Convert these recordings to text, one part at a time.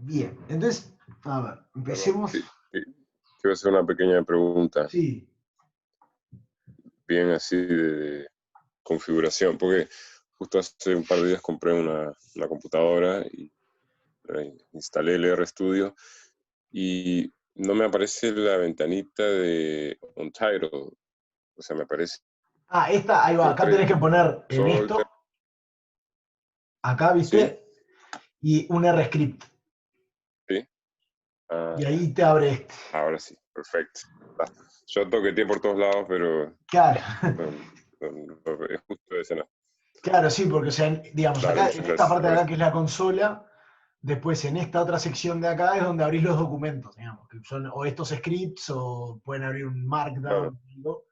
Bien, entonces, a ver, Perdón, empecemos. quiero hacer una pequeña pregunta, Sí. bien así de configuración, porque justo hace un par de días compré una computadora y instalé el RStudio y no me aparece la ventanita de Untitled, o sea, me aparece Ah, esta, ahí va, acá tenés que poner en Solder, esto, acá, ¿sí? ¿viste? Y un RScript. ¿Sí? Ah, Y ya, ahí te abre este. ahora sí, perfecto. Ah, yo toqueteé por todos lados, pero Claro, no, es justo ese no. claro, sí, porque o sea, digamos, Dale, acá muchas en esta gracias. parte de acá que es la consola, después en esta otra sección de acá es donde abrís los documentos, digamos, que son o estos scripts o pueden abrir un Claro. Markdown, algo,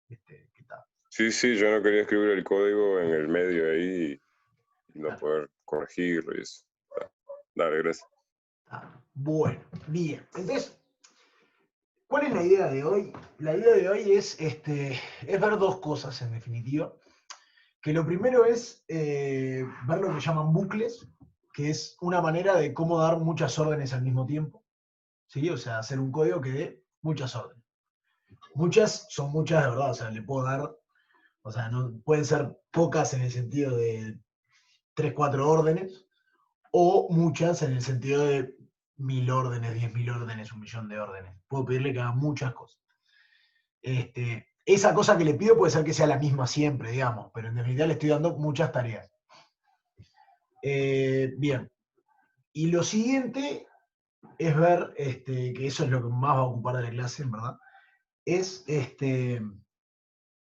¿qué tal? Sí, sí, yo no quería escribir el código en el medio ahí y no Claro. poder corregirlo y eso. Dale, gracias. Bueno, bien. Entonces, ¿cuál es la idea de hoy? La idea de hoy es ver dos cosas en definitiva. Que lo primero es ver lo que llaman bucles, que es una manera de cómo dar muchas órdenes al mismo tiempo. ¿Sí? O sea, hacer un código que dé muchas órdenes. Muchas son muchas de verdad, o sea, le puedo dar, o sea, no, pueden ser pocas en el sentido de 3 4 órdenes, o muchas en el sentido de 1000 órdenes, 10.000 órdenes, 1.000.000 de órdenes. Puedo pedirle que haga muchas cosas. Esa cosa que le pido puede ser que sea la misma siempre, digamos, pero en definitiva le estoy dando muchas tareas. Bien, y lo siguiente es ver, que eso es lo que más va a ocupar de la clase, en verdad, es,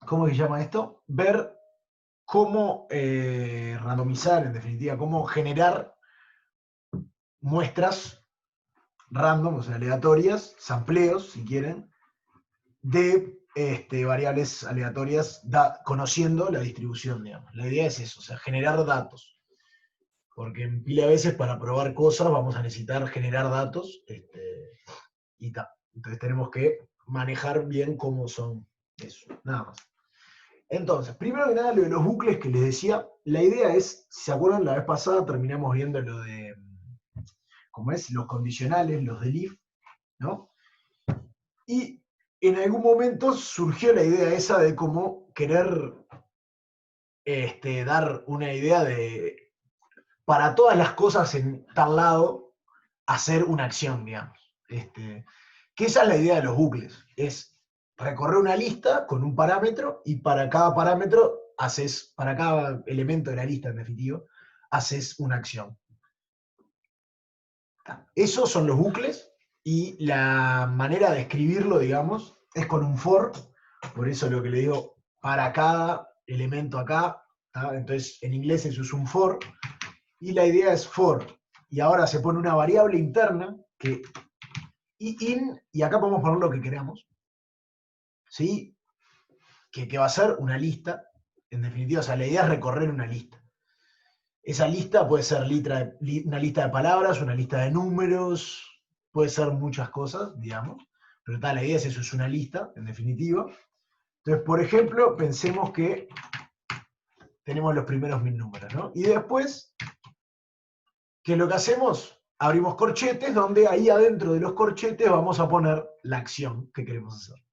¿cómo se llama esto? Ver cómo randomizar, en definitiva, cómo generar muestras random, o sea, aleatorias, sampleos, si quieren, de variables aleatorias conociendo la distribución, digamos. La idea es eso, o sea, generar datos. Porque en pila de veces para probar cosas vamos a necesitar generar datos y tal. Entonces tenemos que manejar bien cómo son eso, nada más. Entonces, primero que nada, lo de los bucles que les decía, la idea es, si se acuerdan, la vez pasada terminamos viendo lo de, ¿cómo es? Los condicionales, los del if, ¿no? Y en algún momento surgió la idea esa de cómo querer dar una idea de, para todas las cosas en tal lado, hacer una acción, digamos. Que esa es la idea de los bucles, es recorrer una lista con un parámetro y para cada parámetro haces, para cada elemento de la lista en definitiva, haces una acción. Esos son los bucles y la manera de escribirlo, digamos, es con un for, por eso lo que le digo, para cada elemento acá, ¿tá? Entonces en inglés eso es un for, y la idea es for, y ahora se pone una variable interna que y acá podemos poner lo que queramos, ¿sí? Que va a ser una lista, en definitiva, o sea, la idea es recorrer una lista. Esa lista puede ser una lista de palabras, una lista de números, puede ser muchas cosas, digamos, pero tal, la idea es eso, es una lista, en definitiva. Entonces, por ejemplo, pensemos que tenemos los primeros 1000 números, ¿no? Y después, ¿qué es lo que hacemos? Abrimos corchetes, donde ahí adentro de los corchetes vamos a poner la acción que queremos hacer.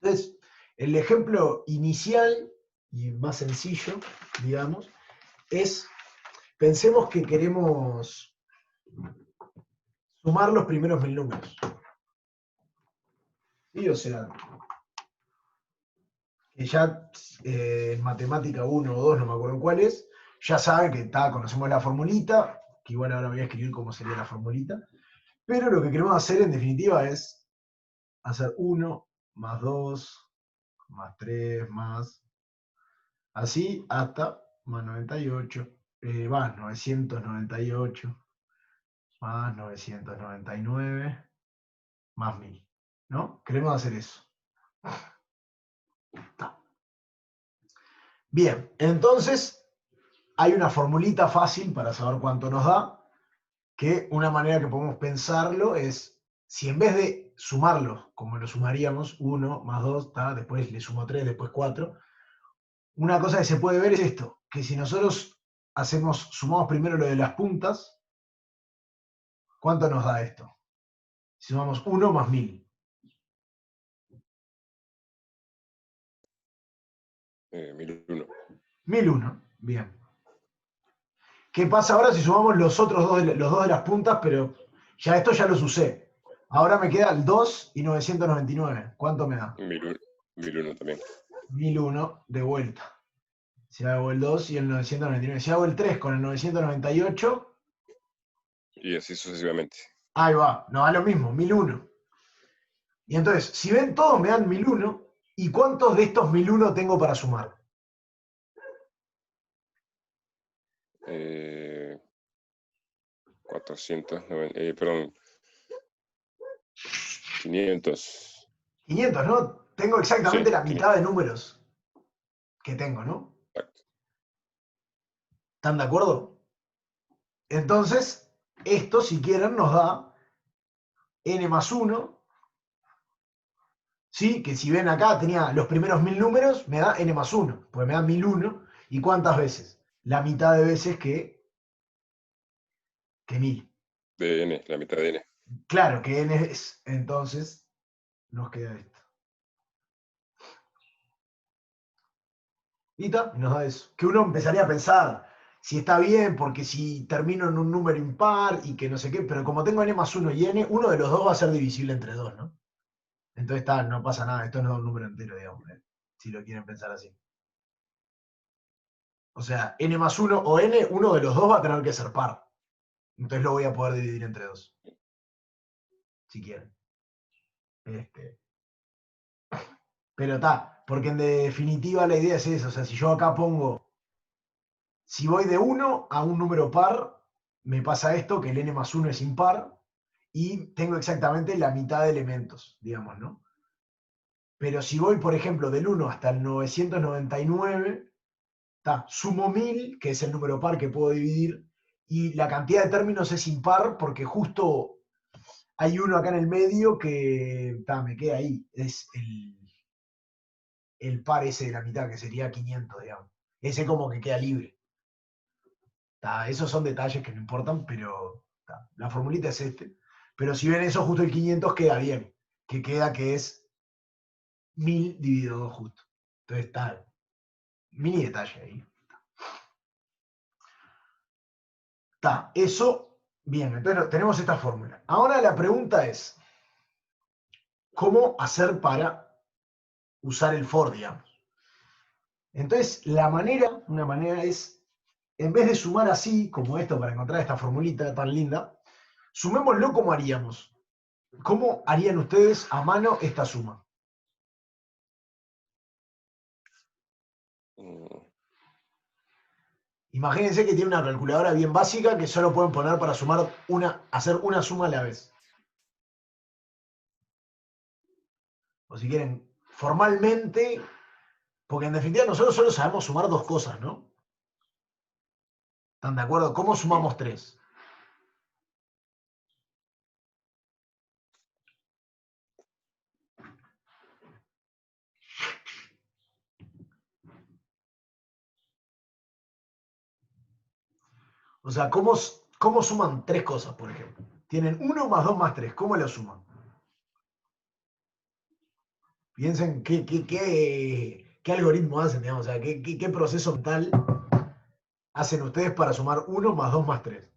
Entonces, el ejemplo inicial y más sencillo, digamos, es, pensemos que queremos sumar los primeros 1000 números. ¿Sí? O sea, que ya en matemática 1 o 2, no me acuerdo cuál es, ya saben que conocemos la formulita, que igual ahora voy a escribir cómo sería la formulita, pero lo que queremos hacer en definitiva es hacer 1 más 2 más 3 más así hasta más 98, más 998, más 999, más 1000, ¿no? Queremos hacer eso. Bien, entonces hay una formulita fácil para saber cuánto nos da, que una manera que podemos pensarlo es, si en vez de sumarlos, como lo sumaríamos, 1 más 2, después le sumo 3, después 4, una cosa que se puede ver es esto, que si nosotros sumamos primero lo de las puntas, ¿Cuánto nos da esto? Si sumamos 1 más 1000. 1001. 1001, bien. ¿Qué pasa ahora si sumamos los otros dos, los dos de las puntas, pero ya esto ya los usé? Ahora me queda el 2 y 999. ¿Cuánto me da? 1001, 1001 también. 1001 de vuelta. Si hago el 2 y el 999. Si hago el 3 con el 998, Y así sucesivamente. ahí va, nos da lo mismo, 1001. Y entonces, si ven todos me dan 1001. ¿Y cuántos de estos 1001 tengo para sumar? 490, perdón, 500. 500, ¿no? Tengo exactamente Sí, la 500. mitad de números que tengo, ¿no? Exacto. ¿Están de acuerdo? Entonces, esto, si quieren, nos da n más 1, ¿sí? Que si ven acá, tenía los primeros 1000 números, me da n más 1, pues me da 1001. ¿Y cuántas veces? La mitad de veces que 1000. De n, la mitad de n. Claro que n es, entonces nos queda esto. Y nos da eso. Que uno empezaría a pensar si está bien, porque si termino en un número impar y que no sé qué, pero como tengo n más 1 y n, uno de los dos va a ser divisible entre 2, ¿no? Entonces no pasa nada, esto no es un número entero, digamos, si lo quieren pensar así. O sea, n más 1 o n, uno de los dos va a tener que ser par. Entonces lo voy a poder dividir entre 2, si quieren. Pero está, porque en definitiva la idea es eso. O sea, si yo acá pongo, si voy de 1 a un número par, me pasa esto, que el n más 1 es impar, y tengo exactamente la mitad de elementos, digamos, ¿no? Pero si voy, por ejemplo, del 1 hasta el 999, sumo 1000, que es el número par que puedo dividir, y la cantidad de términos es impar porque justo hay uno acá en el medio que me queda ahí. Es el par ese de la mitad, que sería 500, digamos. Ese como que queda libre. Esos son detalles que no importan, pero la formulita es este. Pero si ven eso, justo el 500 queda bien. Que queda que es 1000 dividido 2 justo. Entonces está mini detalle ahí. Eso, bien, entonces tenemos esta fórmula. Ahora la pregunta es, ¿cómo hacer para usar el for, digamos? Entonces, una manera es, en vez de sumar así, como esto, para encontrar esta formulita tan linda, sumémoslo como haríamos. ¿Cómo harían ustedes a mano esta suma? Mm, Imagínense que tiene una calculadora bien básica que solo pueden poner para sumar hacer una suma a la vez. O si quieren, formalmente, porque en definitiva nosotros solo sabemos sumar dos cosas, ¿no? ¿Están de acuerdo? ¿Cómo mm. sumamos tres? O sea, ¿cómo suman tres cosas, por ejemplo? Tienen 1 más 2 más 3. ¿Cómo lo suman? Piensen qué algoritmo hacen, digamos. O sea, qué proceso mental hacen ustedes para sumar 1 más 2 más 3.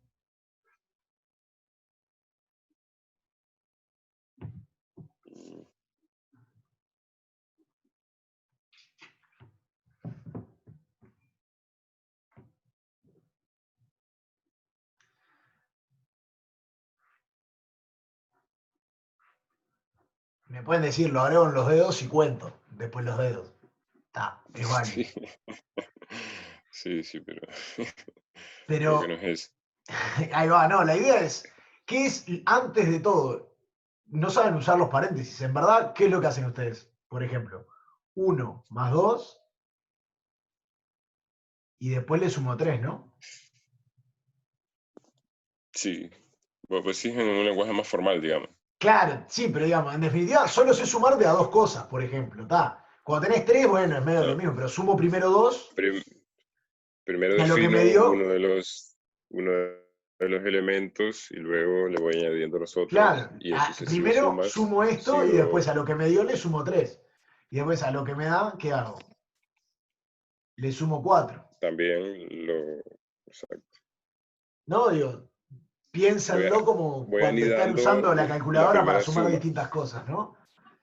Me pueden decir, lo agrego en los dedos y cuento después los dedos. Es válido. Sí. Sí, sí, pero creo que no Pero es eso. ahí va, no, la idea es, ¿qué es antes de todo? No saben usar los paréntesis. En verdad, ¿qué es lo que hacen ustedes? Por ejemplo, 1 más 2 y después le sumo 3, ¿no? Sí. Bueno, pues sí, es en un lenguaje más formal, digamos. Claro, sí, pero digamos, en definitiva, solo sé sumar de a dos cosas, por ejemplo. Cuando tenés 3, bueno, es medio lo Claro. mismo, pero sumo primero 2 Prim- Primero y a lo que me defino dio, uno de los elementos y luego le voy añadiendo los otros Claro, y en sucesivas primero sumas sumo esto y después sigo a lo que me dio le sumo 3. Y después a lo que me da, ¿qué hago? Le sumo 4. también lo... Exacto. ¿No? Digo, Voy, piénsenlo como voy cuando están anidando usando la la calculadora para primera sumar suma. distintas cosas, ¿no?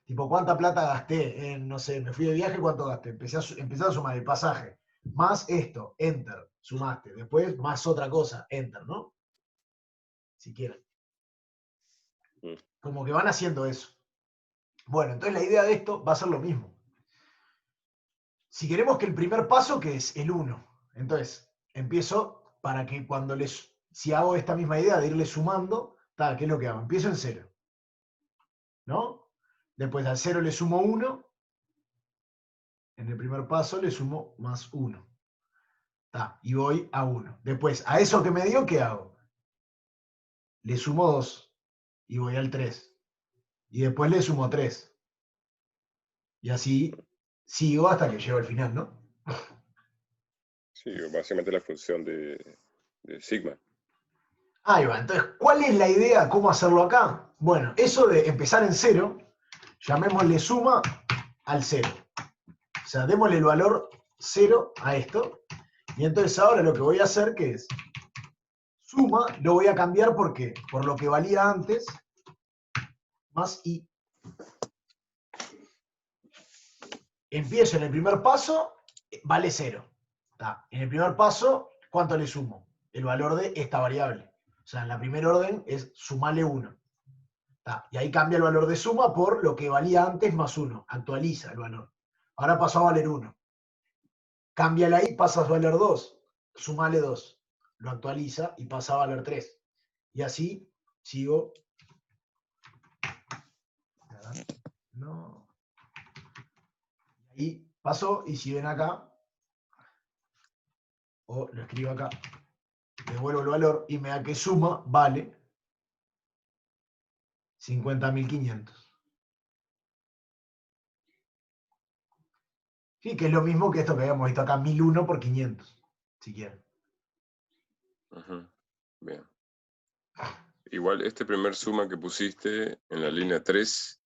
Tipo, ¿cuánta plata gasté? No sé, me fui de viaje, ¿cuánto gasté? Empecé a sumar el pasaje. Más esto, enter, sumaste. Después, más otra cosa, enter, ¿no? Si quieren. Mm. Como que van haciendo eso. Bueno, entonces la idea de esto va a ser lo mismo. Si queremos que el primer paso, que es el 1, entonces empiezo para que cuando si hago esta misma idea de irle sumando, ¿qué es lo que hago? Empiezo en 0, ¿no? Después al 0 le sumo 1, en el primer paso le sumo más 1, y voy a 1. Después, a eso que me dio, ¿qué hago? Le sumo 2 y voy al 3. Y después le sumo 3. Y así sigo hasta que llego al final, ¿no? Sí, básicamente la función de sigma. Ahí va, entonces, ¿cuál es la idea? ¿Cómo hacerlo acá? Bueno, eso de empezar en 0, llamémosle suma al 0. O sea, démosle el valor 0 a esto. Y entonces ahora lo que voy a hacer, que es suma, lo voy a cambiar ¿por qué? Por lo que valía antes, más i. Empiezo en el primer paso, vale 0. En el primer paso, ¿cuánto le sumo? El valor de esta variable. O sea, en la primera orden es sumarle 1. Y ahí cambia el valor de suma por lo que valía antes más 1. Actualiza el valor. Ahora pasó a valer 1. Cámbiala ahí, pasa a valer 2. Sumale 2. Lo actualiza y pasa a valer 3. Y así sigo. No. Y ahí pasó, y si ven acá, o lo escribo acá, devuelvo el valor y me da que suma vale 50.500. Sí, que es lo mismo que esto que habíamos visto acá, 1001 por 500, si quieren. Ujú. Bien. Igual este primer suma que pusiste en la línea 3.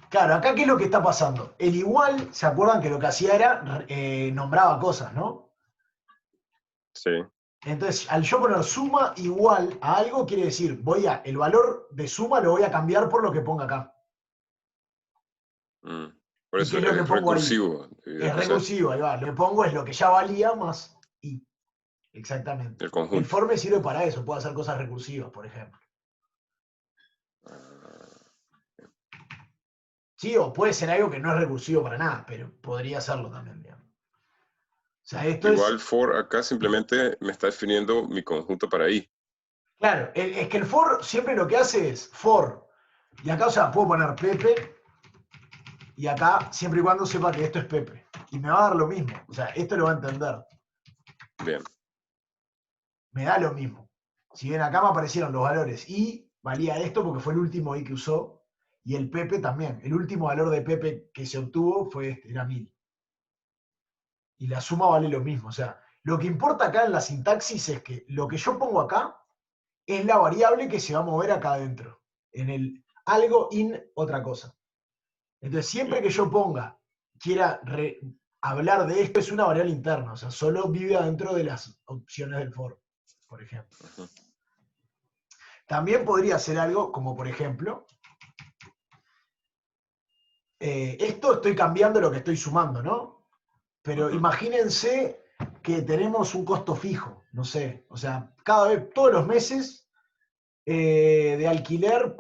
Claro, acá ¿qué es lo que está pasando? El igual, ¿se acuerdan que lo que hacía era nombraba cosas, ¿no? Sí. Entonces, al yo poner suma igual a algo, quiere decir, el valor de suma lo voy a cambiar por lo que ponga acá. Mm. Por ¿Y qué eso es lo que es pongo ahí? recursivo. Es O sea, recursivo, ahí va. Lo que pongo es lo que ya valía más i. Exactamente. el El conjunto. for me sirve para eso, puedo hacer cosas recursivas, por ejemplo. Ah, Sí, o puede ser algo que no es recursivo para nada, pero podría serlo también, digamos. O sea, esto igual es. for acá simplemente me está definiendo mi conjunto para i. Claro, es que el for siempre lo que hace es for. Y acá, o sea, puedo poner Pepe. Y acá, siempre y cuando sepa que esto es Pepe. Y me va a dar lo mismo. O sea, esto lo va a entender. Bien. Me da lo mismo. Si bien acá me aparecieron los valores y valía esto porque fue el último i que usó. Y el Pepe también. El último valor de Pepe que se obtuvo fue este, era 1000. Y la suma vale lo mismo. O sea, lo que importa acá en la sintaxis es que lo que yo pongo acá es la variable que se va a mover acá adentro. En el algo in otra cosa. Entonces, siempre que yo quiera hablar de esto, es una variable interna. O sea, solo vive adentro de las opciones del for, por ejemplo. Ujú. También podría ser algo como, por ejemplo, esto estoy cambiando lo que estoy sumando, ¿no? Pero Ujú. imagínense que tenemos un costo fijo, no sé, o sea, todos los meses de alquiler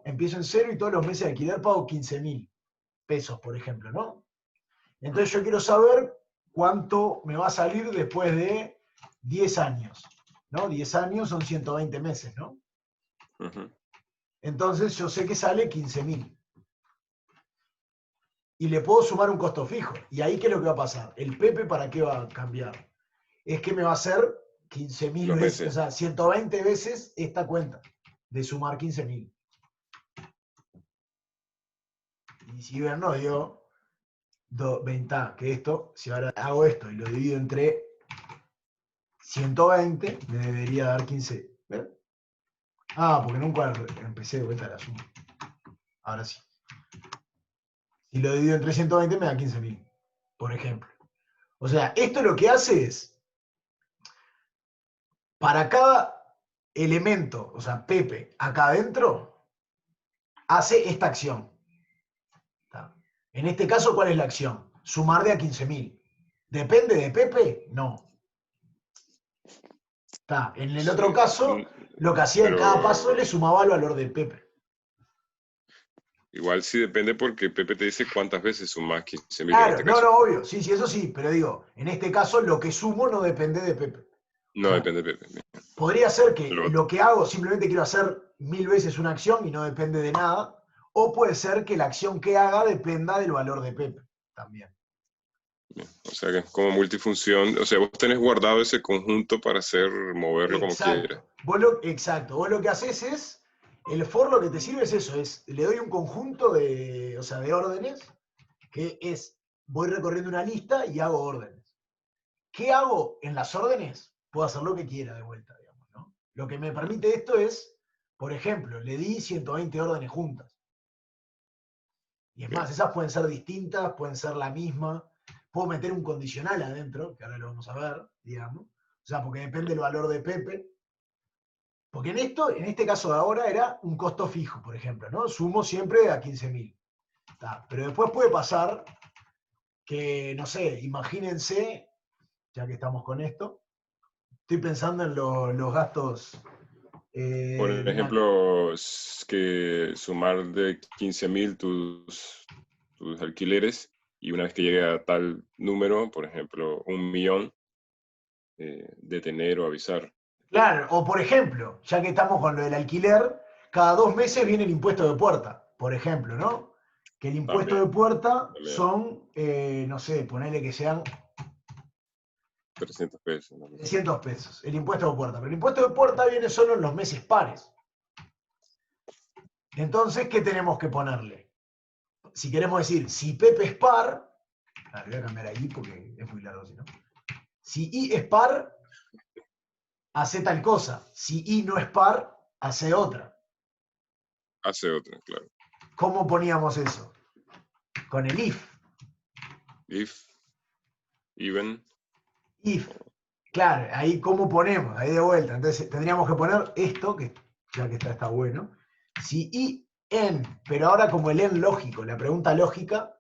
empiezo en 0 y todos los meses de alquiler pago 15.000 pesos, por ejemplo, ¿no? Entonces yo quiero saber cuánto me va a salir después de 10 años, ¿no? 10 años son 120 meses, ¿no? Ujú. Entonces yo sé que sale 15.000. Y le puedo sumar un costo fijo. ¿Y ahí qué es lo que va a pasar? ¿El Pepe para qué va a cambiar? Es que me va a hacer 15.000 Los veces, o meses. sea, 120 veces esta cuenta de sumar 15.000. Y si ven, no dio 20, que esto, si ahora hago esto y lo divido entre 120 me debería dar 15. ¿Ver? Ah, porque nunca empecé de vuelta la suma. Ahora sí. Si lo divido entre 120 me da 15.000, por ejemplo. O sea, esto lo que hace es, para cada elemento, o sea, Pepe, acá adentro, hace esta acción. ¿Está? En este caso, ¿cuál es la acción? Sumar de a 15.000. ¿Depende de Pepe? No. ¿Está? En el Sí, otro caso, lo que hacía en cada paso le pero sumaba el valor de Pepe. igual sí depende porque Pepe te dice cuántas veces sumas 15.000 en Claro, este no, caso. no, obvio, sí, sí, eso sí, pero digo, en este caso lo que sumo no depende de Pepe. O No sea, depende de Pepe. podría ser que Lo otro. lo que hago simplemente quiero hacer 1000 veces una acción y no depende de nada, o puede ser que la acción que haga dependa del valor de Pepe también. Bien. O sea que es como multifunción. O sea, vos tenés guardado ese conjunto para hacer, moverlo como quieras. Exacto. Vos lo que haces es, el for lo que te sirve es eso, es, le doy un conjunto de, o sea, de órdenes, que es, voy recorriendo una lista y hago órdenes. ¿Qué hago en las órdenes? Puedo hacer lo que quiera de vuelta, digamos, ¿no? Lo que me permite esto es, por ejemplo, le di 120 órdenes juntas. Y es Bien. más, esas pueden ser distintas, pueden ser la misma. Puedo meter un condicional adentro, que ahora lo vamos a ver, digamos. O sea, porque depende del valor de Pepe. Porque en este caso de ahora era un costo fijo, por ejemplo, ¿no? Sumo siempre a 15.000. Pero después puede pasar que, no sé, imagínense, ya que estamos con esto, estoy pensando en los gastos Por de una... ejemplo, que sumar de 15.000 tus alquileres y una vez que llegue a tal número, por ejemplo, 1.000.000, detener o avisar. Claro, o por ejemplo, ya que estamos con lo del alquiler, cada 2 meses viene el impuesto de puerta, por ejemplo, ¿no? Que el impuesto También, de puerta también. son, no sé, ponele que sean 300 pesos. ¿No? 300 pesos, el impuesto de puerta. Pero el impuesto de puerta viene solo en los meses pares. Entonces, ¿qué tenemos que ponerle? Si queremos decir, si Pepe es par, voy a cambiar ahí porque es muy largo, si no. Si I es par, hace tal cosa. Si I no es par, hace otra. Hace otra, claro. ¿Cómo poníamos eso? Con el if. If, even. If. Claro, ahí cómo ponemos, ahí de vuelta. Entonces tendríamos que poner esto, que ya que está bueno. Si I en, pero ahora como el en lógico, la pregunta lógica,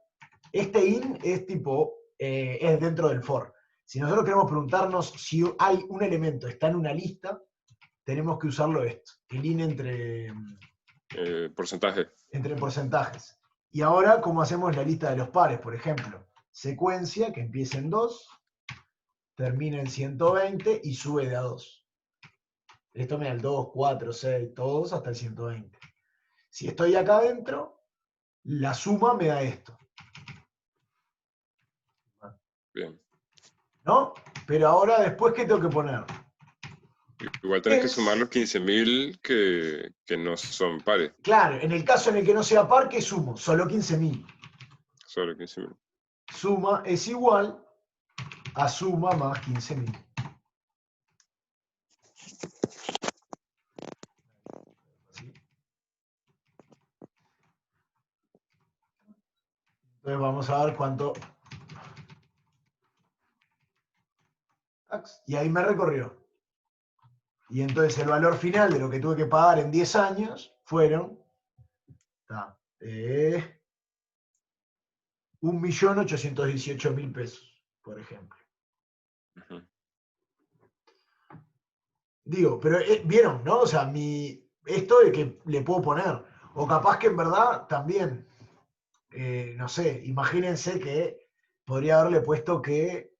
este in es tipo, es dentro del for. Si nosotros queremos preguntarnos si hay un elemento, está en una lista, tenemos que usarlo esto, el in Porcentaje. entre porcentajes. Y ahora, ¿cómo hacemos la lista de los pares? Por ejemplo, secuencia que empieza en 2, termina en 120 y sube de a 2. Esto me da el 2, 4, 6, todos hasta el 120. Si estoy acá adentro, la suma me da esto. Bien. ¿No? Pero ahora, después, ¿qué tengo que poner? Igual tenés que sumar los 15.000 que no son pares. Claro, en el caso en el que no sea par, ¿qué sumo? Solo 15.000. Solo 15.000. Suma es igual a suma más 15.000. Entonces vamos a ver cuánto... Y ahí me recorrió. Y entonces el valor final de lo que tuve que pagar en 10 años fueron 1.818.000 pesos, por ejemplo. Uh-huh. Digo, pero vieron, ¿no? O sea, esto de que le puedo poner. O capaz que en verdad también, no sé, imagínense que podría haberle puesto que,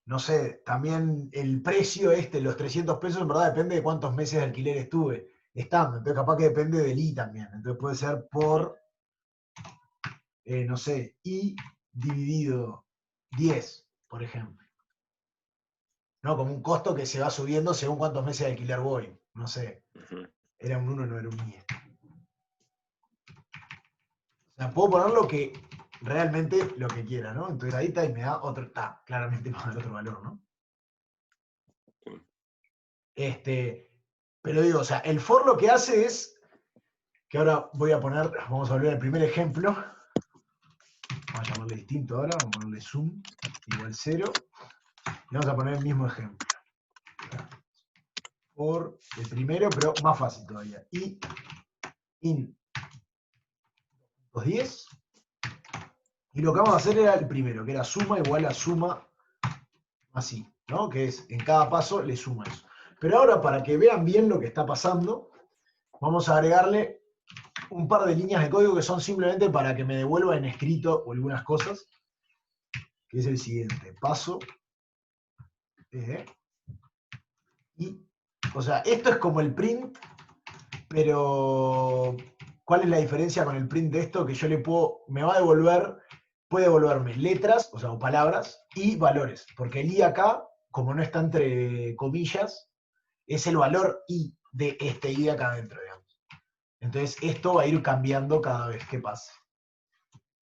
no sé, también el precio los 300 pesos, en verdad depende de cuántos meses de alquiler estuve estando. Entonces capaz que depende del I también. Entonces puede ser por, no sé, I dividido 10, por ejemplo. ¿No? Como un costo que se va subiendo según cuántos meses de alquiler voy. No sé. Uh-huh. Era un 1, no era un I. O sea, puedo poner lo que realmente lo que quiera, ¿no? Entonces ahí está y me da otro, claramente me da otro valor, ¿no? Pero digo, o sea, el for lo que hace es, que ahora vamos a volver al primer ejemplo. Vamos a llamarle distinto ahora, vamos a ponerle sum igual 0. Y vamos a poner el mismo ejemplo. For el primero, pero más fácil todavía. Y in 210. Y lo que vamos a hacer era el primero, que era suma igual a suma así, ¿no? Que es, en cada paso le suma eso. Pero ahora, para que vean bien lo que está pasando, vamos a agregarle un par de líneas de código que son simplemente para que me devuelva en escrito algunas cosas, que es el siguiente. Paso. Y, o sea, esto es como el print, pero ¿cuál es la diferencia con el print de esto? Que yo me va a devolver, puede devolverme letras, o sea, o palabras, y valores. Porque el i acá, como no está entre comillas, es el valor i de este i de acá adentro, digamos. Entonces esto va a ir cambiando cada vez que pase.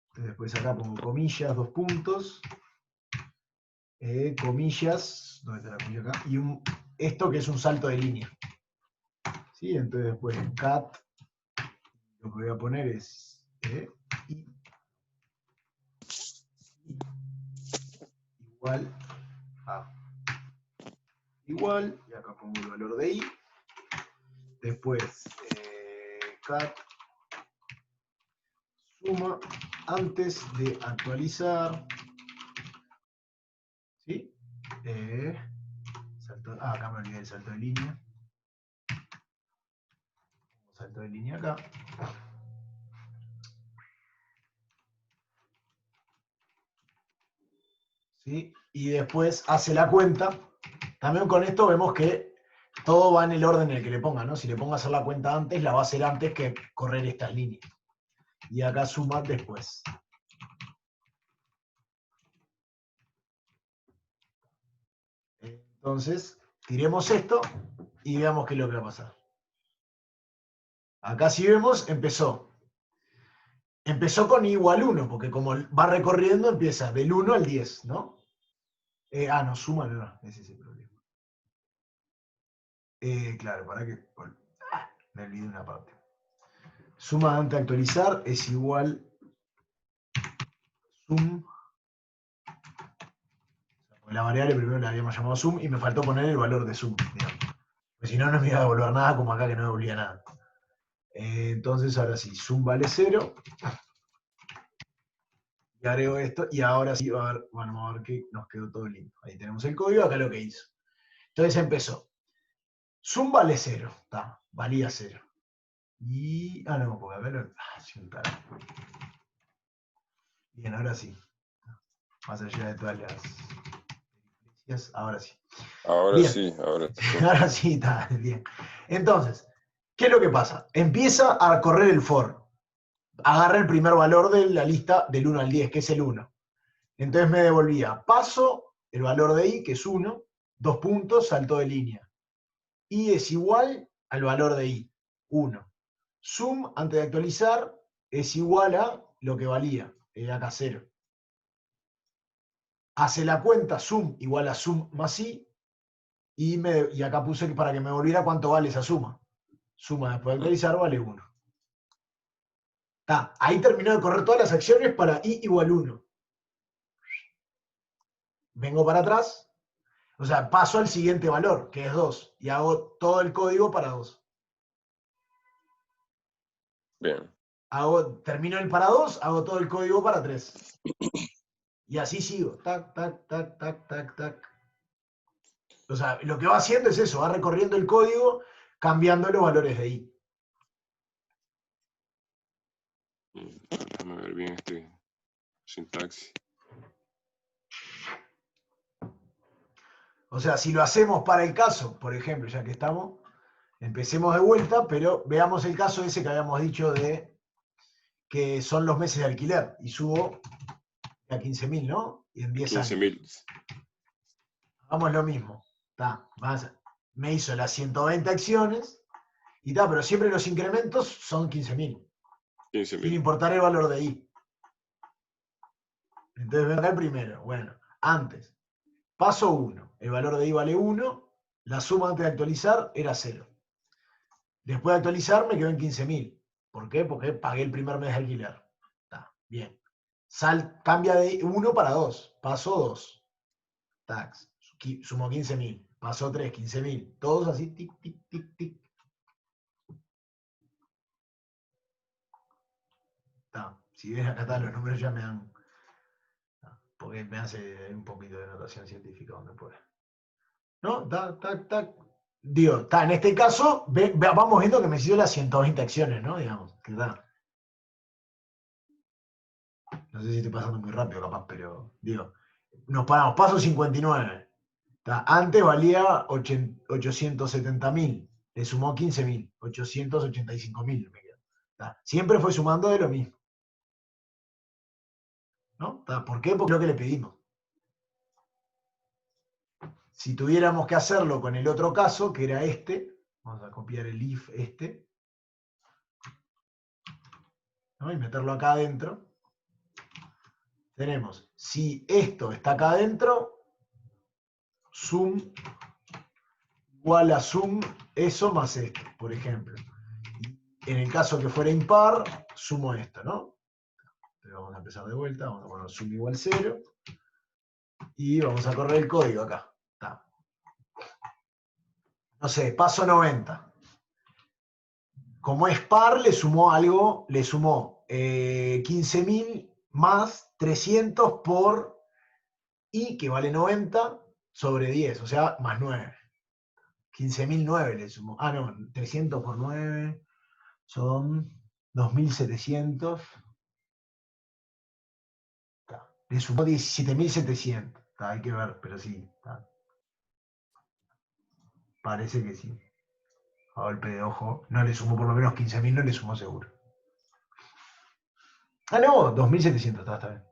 Entonces después acá pongo comillas, 2 puntos, comillas, ¿dónde está la comilla acá? Y esto que es un salto de línea. ¿Sí? Entonces después cat, lo que voy a poner es i igual a igual, y acá pongo el valor de i. Después cat suma antes de actualizar. ¿Sí? Acá me olvidé del salto de línea. Salto de línea acá. ¿Sí? Y después hace la cuenta. También con esto vemos que todo va en el orden en el que le ponga, ¿no? Si le pongo a hacer la cuenta antes, la va a hacer antes que correr estas líneas. Y acá suma después. Entonces, tiremos esto y veamos qué es lo que va a pasar. Acá si vemos, empezó. Empezó con igual 1, porque como va recorriendo, empieza del 1 al 10, ¿no? No, suma no, ese es el problema. Claro, para que... me olvidé una parte. Suma antes de actualizar es igual sum. La variable primero la habíamos llamado sum y me faltó poner el valor de sum, digamos. Porque si no, no me iba a devolver nada, como acá que no devolvía nada. Entonces, ahora sí, sum vale 0. Y agrego esto, y ahora sí vamos a ver que nos quedó todo lindo. Ahí tenemos el código, acá lo que hizo. Entonces empezó. Sum vale 0, valía 0. Y. No, porque acá lo. Sí, un carajo. Bien, ahora sí. Más allá de todas las. Ahora sí. Ahora bien. sí, ahora sí. Ahora sí, está bien. Entonces, ¿qué es lo que pasa? Empieza a correr el for. Agarra el primer valor de la lista del 1 al 10, que es el 1. Entonces me devolvía paso, el valor de i, que es 1, 2 puntos, salto de línea. I es igual al valor de i, 1. Sum, antes de actualizar, es igual a lo que valía, acá 0. Hace la cuenta sum igual a sum más i, y acá puse para que me volviera cuánto vale esa suma. Suma después de actualizar vale 1. Ahí terminó de correr todas las acciones para i igual 1. Vengo para atrás, o sea, paso al siguiente valor, que es 2, y hago todo el código para 2. Bien. Termino el para 2, hago todo el código para 3. Y así sigo. Tac, tac, tac, tac, tac, tac. O sea, lo que va haciendo es eso, va recorriendo el código, cambiando los valores de i. Déjame ver bien este sintaxis. O sea, si lo hacemos para el caso, por ejemplo, ya que estamos, empecemos de vuelta, pero veamos el caso ese que habíamos dicho de que son los meses de alquiler, y subo a 15.000, ¿no? Y en 10 años. 15.000. Hagamos lo mismo. Me hizo las 120 acciones, pero siempre los incrementos son 15.000. 15.000. Sin importar el valor de i. Entonces venga el primero. Bueno, antes. Paso 1. El valor de i vale 1. la suma antes de actualizar era 0. Después de actualizar me quedó en 15.000. ¿Por qué? Porque pagué el primer mes de alquiler. Está, bien. Cambia de 1 para 2. Pasó 2. Tax. Sumó 15.000. Pasó 3, 15.000. Todos así, tic, tic, tic, tic. Está. Si ves acá están los números ya me dan... Porque me hace un poquito de notación científica donde puede. ¿No? Tac, tac, tac. Digo, está, en este caso, vamos viendo que me sirvió las 120 acciones, ¿no? Digamos, que está. No sé si estoy pasando muy rápido, capaz, pero digo, nos paramos, paso 59. ¿Está? Antes valía 870.000, le sumó 15.000, 885.000 me quedó. ¿Está? Siempre fue sumando de lo mismo. ¿No? ¿Está? ¿Por qué? Porque es lo que le pedimos. Si tuviéramos que hacerlo con el otro caso, que era este, vamos a copiar el if este, ¿no? Y meterlo acá adentro. Tenemos, si esto está acá adentro, sum igual a sum eso más esto, por ejemplo. En el caso que fuera impar, sumo esto, ¿no? Pero vamos a empezar de vuelta, vamos a poner sum igual 0, y vamos a correr el código acá. Está. No sé, paso 90. Como es par, le sumó algo, le sumó 15.000 más 300 por i, que vale 90, sobre 10, o sea, más 9. 15.009 le sumó. Ah, no, 300 por 9 son 2.700. Le sumó 17.700. Hay que ver, pero sí. Está. Parece que sí. A golpe de ojo. No le sumó por lo menos 15.000, no le sumó seguro. Ah, no, 2.700. Está bien.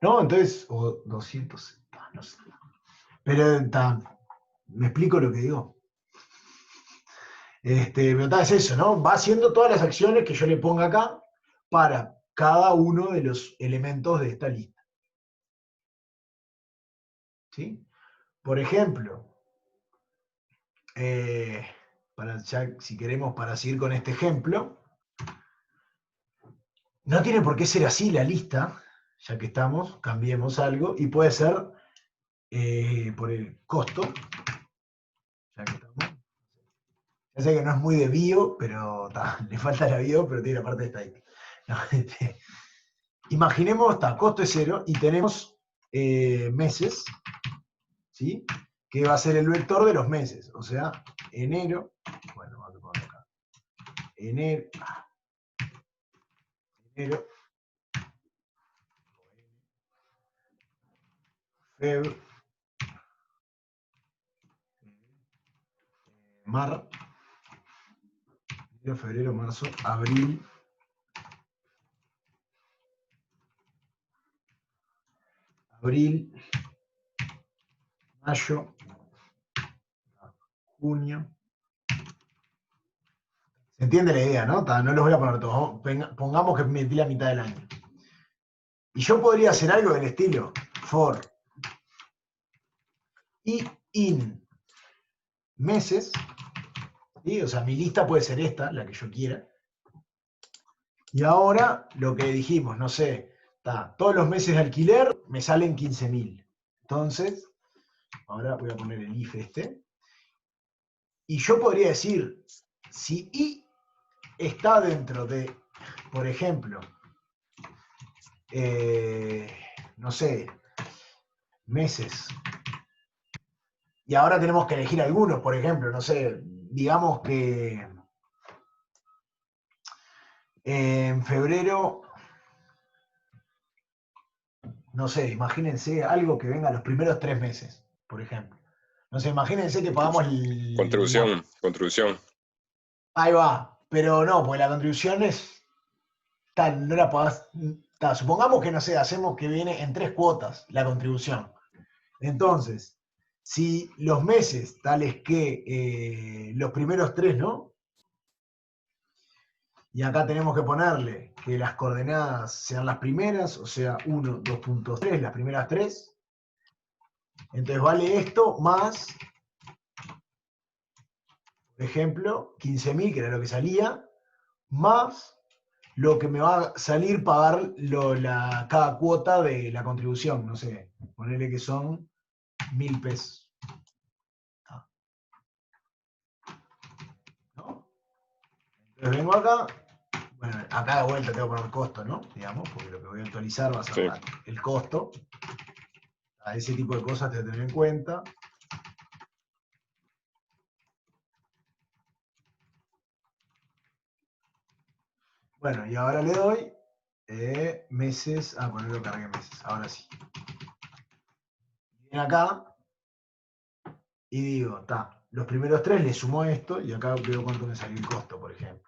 No, entonces, o 200. No sé. Pero está. ¿Me explico lo que digo? Pero es eso, ¿no? Va haciendo todas las acciones que yo le ponga acá para cada uno de los elementos de esta lista. ¿Sí? Por ejemplo, si queremos, para seguir con este ejemplo, no tiene por qué ser así la lista, ya que estamos, cambiemos algo, y puede ser por el costo, ya que estamos. Ya sé que no es muy de bio, pero le falta la bio, pero tiene la parte de estadística. No, imaginemos, costo es 0 y tenemos meses, ¿sí? Que va a ser el vector de los meses, o sea, enero, bueno, vamos a ponerlo acá, enero, febrero, febrero, marzo, abril, mayo, junio. ¿Se entiende la idea, no? No los voy a poner todos. Pongamos que metí la mitad del año. Y yo podría hacer algo del estilo for y in meses, ¿sí? O sea, mi lista puede ser esta, la que yo quiera. Y ahora lo que dijimos, no sé, todos los meses de alquiler me salen 15.000. Entonces, ahora voy a poner el if este. Y yo podría decir, si i está dentro de, por ejemplo, no sé, meses. Y ahora tenemos que elegir algunos, por ejemplo, no sé, digamos que en febrero, no sé, imagínense algo que venga los primeros 3 meses, por ejemplo. No sé, imagínense que pagamos Contribución. Ahí va, pero no, porque la contribución es tal, no la pagás. Supongamos que, no sé, hacemos que viene en 3 cuotas la contribución. Entonces, si los meses, tales que los primeros 3, ¿no? Y acá tenemos que ponerle que las coordenadas sean las primeras, o sea, 1, 2.3, las primeras 3. Entonces vale esto más por ejemplo, 15.000, que era lo que salía, más lo que me va a salir pagar cada cuota de la contribución, no sé, ponerle que son 1.000 pesos. ¿No? Entonces vengo acá, bueno, acá de vuelta tengo que poner costo, ¿no? Digamos, porque lo que voy a actualizar va a ser el costo. A ese tipo de cosas te tener en cuenta. Bueno, y ahora le doy meses, ponerlo cargué meses, ahora sí. Viene acá y digo, los primeros 3 le sumo esto y acá veo cuánto me salió el costo, por ejemplo.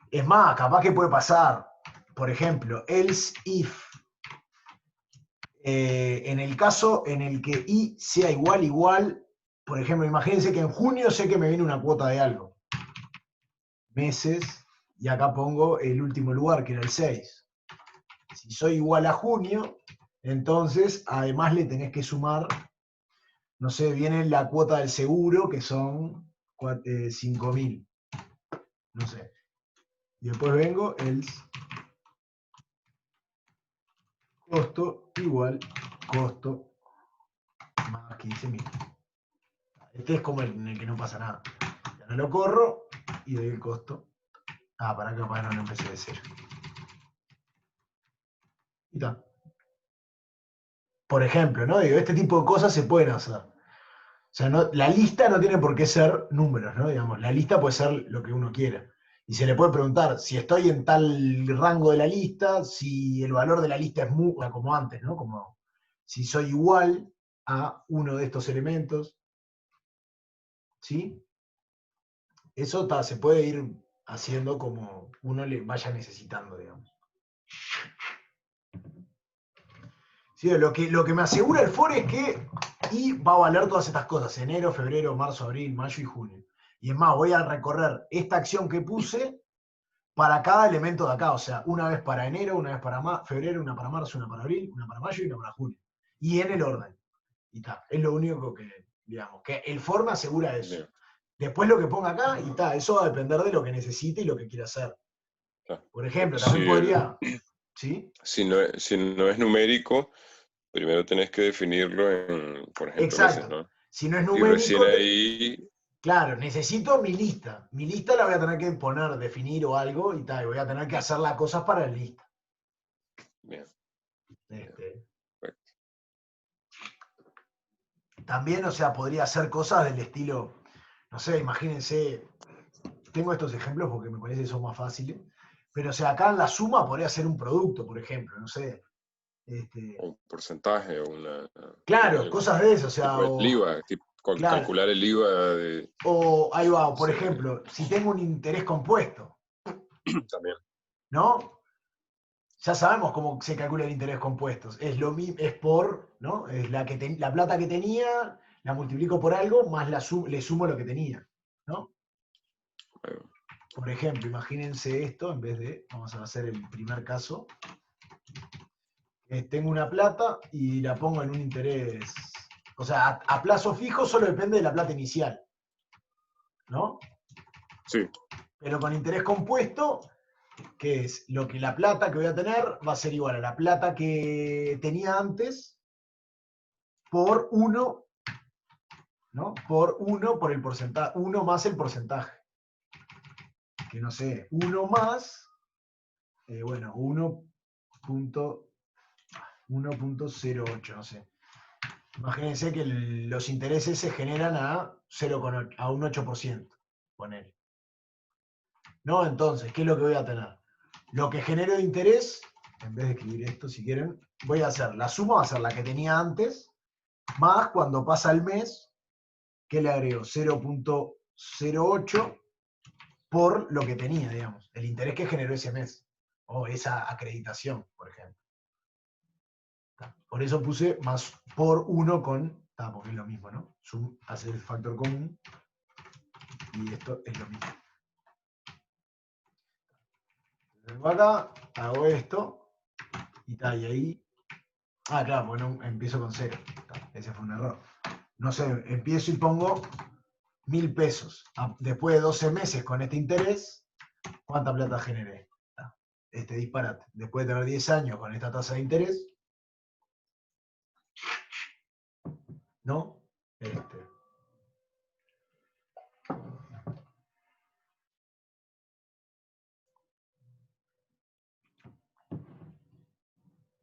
Es más, capaz que puede pasar, por ejemplo, else if, en el caso en el que i sea igual, por ejemplo, imagínense que en junio sé que me viene una cuota de algo. Meses, y acá pongo el último lugar, que era el 6. Si soy igual a junio, entonces además le tenés que sumar, no sé, viene la cuota del seguro, que son 5.000. No sé. Y después vengo, else costo igual costo más 15.000. Este es como en el que no pasa nada. Ya no lo corro y doy el costo. Para que capaz no lo empecé de cero. Y está. Por ejemplo, ¿no? Digo, este tipo de cosas se pueden hacer. O sea, la lista no tiene por qué ser números, ¿no? Digamos, la lista puede ser lo que uno quiera. Y se le puede preguntar si estoy en tal rango de la lista, si el valor de la lista es como antes, ¿no? Como si soy igual a uno de estos elementos. ¿Sí? Eso se puede ir haciendo como uno le vaya necesitando, digamos. Sí, lo que me asegura el for es que y va a valer todas estas cosas, enero, febrero, marzo, abril, mayo y junio. Y es más, voy a recorrer esta acción que puse para cada elemento de acá, o sea, una vez para enero, una vez para febrero, una para marzo, una para abril, una para mayo y una para junio. Y en el orden. Y está, es lo único que, digamos, que el for me asegura eso. Bien. Después lo que ponga acá, y está, eso va a depender de lo que necesite y lo que quiera hacer. Por ejemplo, también podría, ¿sí? Si no es numérico, primero tenés que definirlo en, por ejemplo, meses, Exacto. ¿no? Si no es Y recién numérico, ahí, claro, necesito mi lista. Mi lista la voy a tener que poner, definir o algo y tal. Voy a tener que hacer las cosas para la lista. bien, Este, perfecto. También, o sea, podría hacer cosas del estilo, no sé, imagínense, tengo estos ejemplos porque me parece que son más fáciles, pero o sea, acá en la suma podría ser un producto, por ejemplo, no sé. Un porcentaje o Claro, algo. cosas de eso, o sea, Tipo el IVA, claro, calcular el IVA de, o ahí va, por sí, ejemplo, si tengo un interés compuesto, también. ¿no? Ya sabemos cómo se calcula el interés compuesto. Es lo mismo, es por, ¿no? Es la plata que tenía, la multiplico por algo, más le sumo lo que tenía, ¿no? Por ejemplo, imagínense esto, en vez de, vamos a hacer el primer caso, tengo una plata y la pongo en un interés, o sea, a plazo fijo solo depende de la plata inicial, ¿no? Sí, Pero con interés compuesto, que es lo que la plata que voy a tener va a ser igual a la plata que tenía antes por 1, ¿no? Por 1 por el porcentaje, 1 más el porcentaje. Que no sé, 1 más, bueno, 1.08, no sé. Imagínense que los intereses se generan a un 8%, ponele. ¿No? Entonces, ¿qué es lo que voy a tener? Lo que genero de interés, en vez de escribir esto, si quieren, voy a hacer, la suma va a ser la que tenía antes, más cuando pasa el mes, ¿qué le agrego? 0.08 por lo que tenía, digamos, el interés que generó ese mes, o esa acreditación, por ejemplo. Por eso puse más por 1 con, porque es lo mismo, ¿no? Sum hace el factor común, y esto es lo mismo. Vengo acá, hago esto, y ahí. Claro, bueno, empiezo con 0. Ese fue un error. No sé, empiezo y pongo 1.000 pesos. Después de 12 meses con este interés, ¿cuánta plata generé? Este disparate. Después de tener 10 años con esta tasa de interés, ¿no?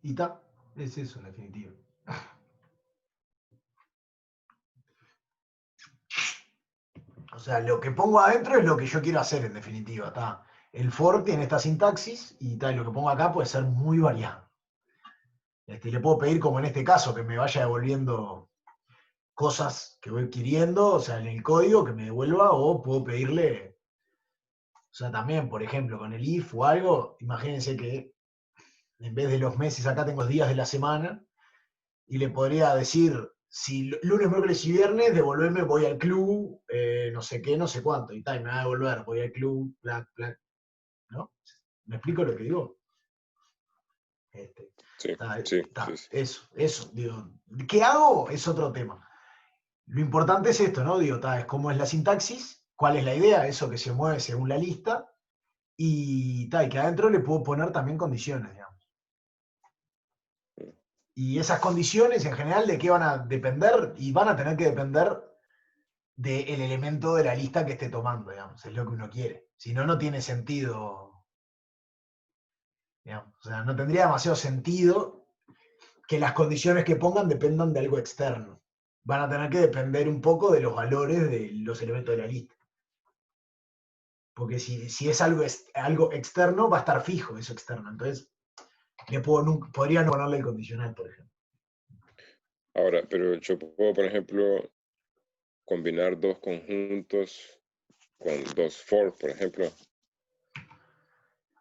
Y está, es eso en definitiva. O sea, lo que pongo adentro es lo que yo quiero hacer en definitiva. ¿Tá? El for tiene esta sintaxis y lo que pongo acá puede ser muy variado. Le puedo pedir, como en este caso, que me vaya devolviendo cosas que voy queriendo, o sea, en el código que me devuelva, o puedo pedirle, o sea, también, por ejemplo, con el if o algo, imagínense que en vez de los meses acá tengo los días de la semana, y le podría decir, si lunes, miércoles y viernes, devolverme, voy al club, no sé qué, no sé cuánto, y tal, me va a devolver, voy al club, bla, bla, ¿no? ¿Me explico lo que digo? Sí, sí, sí, sí. Eso, digo, ¿qué hago? Es otro tema. Lo importante es esto, ¿no? Digo, es cómo es la sintaxis, cuál es la idea, eso que se mueve según la lista, y que adentro le puedo poner también condiciones, digamos. Y esas condiciones, en general, ¿de qué van a depender? Y van a tener que depender del elemento de la lista que esté tomando, digamos, es lo que uno quiere. Si no, no tiene sentido, digamos. O sea, no tendría demasiado sentido que las condiciones que pongan dependan de algo externo. Van a tener que depender un poco de los valores de los elementos de la lista. Porque si es algo externo, va a estar fijo eso externo. Entonces, podría no ponerle el condicional, por ejemplo. Ahora, pero yo puedo, por ejemplo, combinar dos conjuntos con dos for, por ejemplo.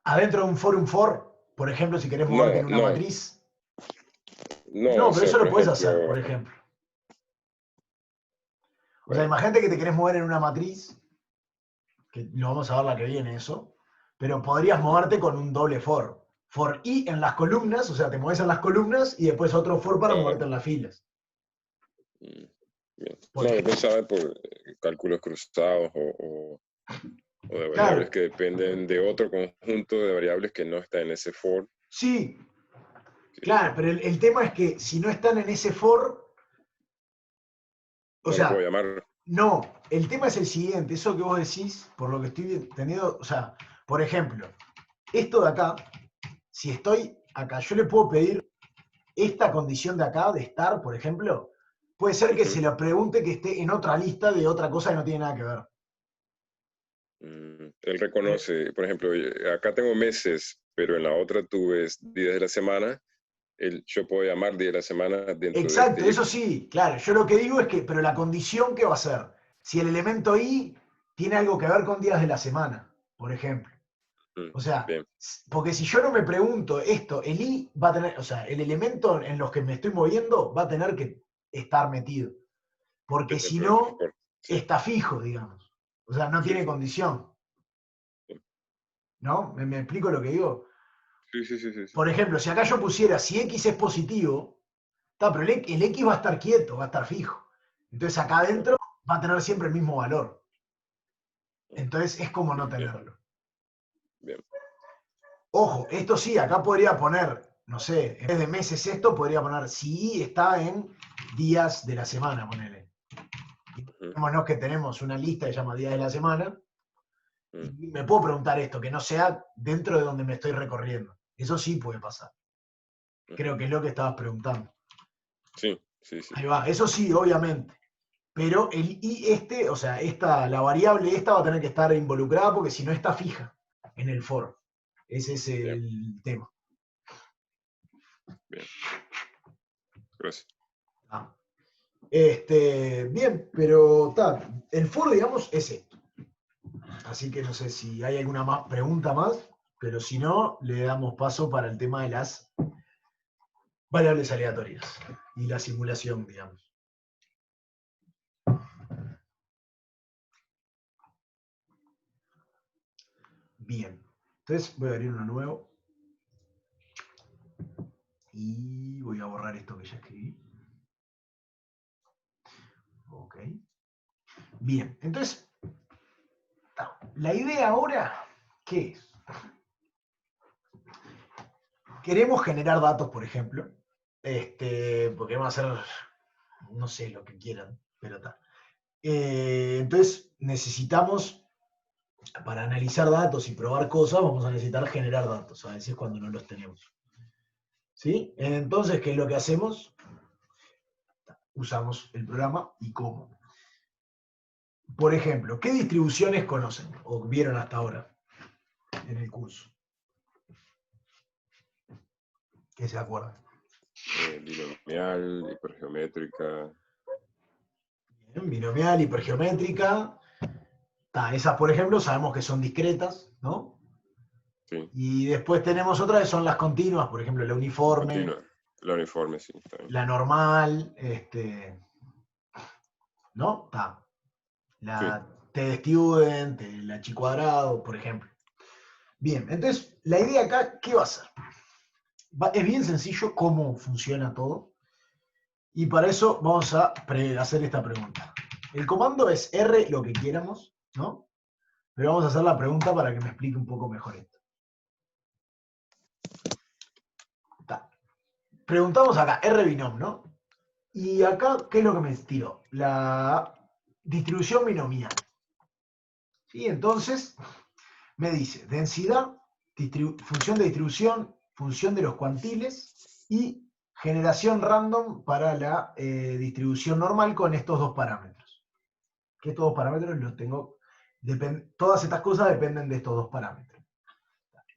Adentro de un for, por ejemplo, si querés moverte No, en una no, matriz. no, No, o pero sea, eso por lo puedes hacer, ejemplo, por ejemplo. O sea, bueno, imagínate que te querés mover en una matriz, que lo vamos a ver la que viene eso, pero podrías moverte con un doble for. For i en las columnas, o sea, te mueves en las columnas y después otro for para ah, moverte en las filas. bien. Por No, yo ejemplo. pensaba por cálculos cruzados o de variables Claro, que dependen de otro conjunto de variables que no está en ese for. sí, Que claro, pero el tema es que si no están en ese for, o no lo puedo sea, llamar. no, el tema es el siguiente, eso que vos decís, por lo que estoy entendiendo, o sea, por ejemplo, esto de acá, si estoy acá, yo le puedo pedir esta condición de acá, de estar, por ejemplo, puede ser que se le pregunte que esté en otra lista de otra cosa que no tiene nada que ver. Él reconoce, por ejemplo, acá tengo meses, pero en la otra tuve días de la semana. Yo puedo llamar día de la semana dentro de Exacto, este if. eso sí, claro. Yo lo que digo es que, pero la condición, ¿qué va a ser? Si el elemento i tiene algo que ver con días de la semana, por ejemplo. O sea, Bien, porque si yo no me pregunto esto, el i va a tener, o sea, el elemento en los que me estoy moviendo va a tener que estar metido. Porque si dentro de ese no, for. Sí, está fijo, digamos. O sea, no sí, tiene sí. condición. ¿No? ¿Me explico lo que digo? Sí, sí, sí, sí, sí. Por ejemplo, si acá yo pusiera si x es positivo, pero el x va a estar quieto, va a estar fijo. Entonces acá Claro. adentro va a tener siempre el mismo valor. Entonces es como no Bien, tenerlo. bien. Ojo, esto sí, acá podría poner, no sé, en vez de meses esto, podría poner si está en días de la semana, ponele. Imaginémonos que tenemos una lista que se llama días de la semana, y me puedo preguntar esto, que no sea dentro de donde me estoy recorriendo. Eso sí puede pasar. Creo que es lo que estabas preguntando. Sí, sí, sí. Ahí va, eso sí, obviamente. Pero el i o sea, la variable esta va a tener que estar involucrada porque si no está fija en el for. Ese es Bien, el tema. bien. Gracias. Ah. Bien, pero el for, digamos, es esto. Así que no sé si hay alguna más pregunta más, pero si no, le damos paso para el tema de las variables aleatorias y la simulación, digamos. Bien, entonces voy a abrir uno nuevo y voy a borrar esto que ya escribí. Ok. Bien, entonces, la idea ahora, ¿qué es? Queremos generar datos, por ejemplo, porque queremos hacer, no sé, lo que quieran, pero está. Entonces, necesitamos, para analizar datos y probar cosas, vamos a necesitar generar datos, a veces cuando no los tenemos. ¿Sí? Entonces, ¿qué es lo que hacemos? Usamos el programa y cómo. Por ejemplo, ¿qué distribuciones conocen o vieron hasta ahora en el curso? ¿Qué se acuerdan? Binomial, hipergeométrica. Bien, binomial, hipergeométrica. Esas, por ejemplo, sabemos que son discretas, ¿no? Sí. Y después tenemos otras que son las continuas, por ejemplo, la uniforme, Continua. La uniforme, sí, está bien. la normal, ¿no? Sí. La T de student, la chi cuadrado, por ejemplo. Bien, entonces, la idea acá, ¿qué va a ser? Es bien sencillo cómo funciona todo. Y para eso vamos a hacer esta pregunta. El comando es R, lo que quieramos, ¿no? Pero vamos a hacer la pregunta para que me explique un poco mejor esto. Preguntamos acá, R binom, ¿no? Y acá, ¿qué es lo que me tiró? La distribución binomial. ¿Sí? Entonces, me dice densidad, función de distribución, función de los cuantiles y generación random para la distribución normal con estos dos parámetros. Que estos dos parámetros los tengo, todas estas cosas dependen de estos dos parámetros.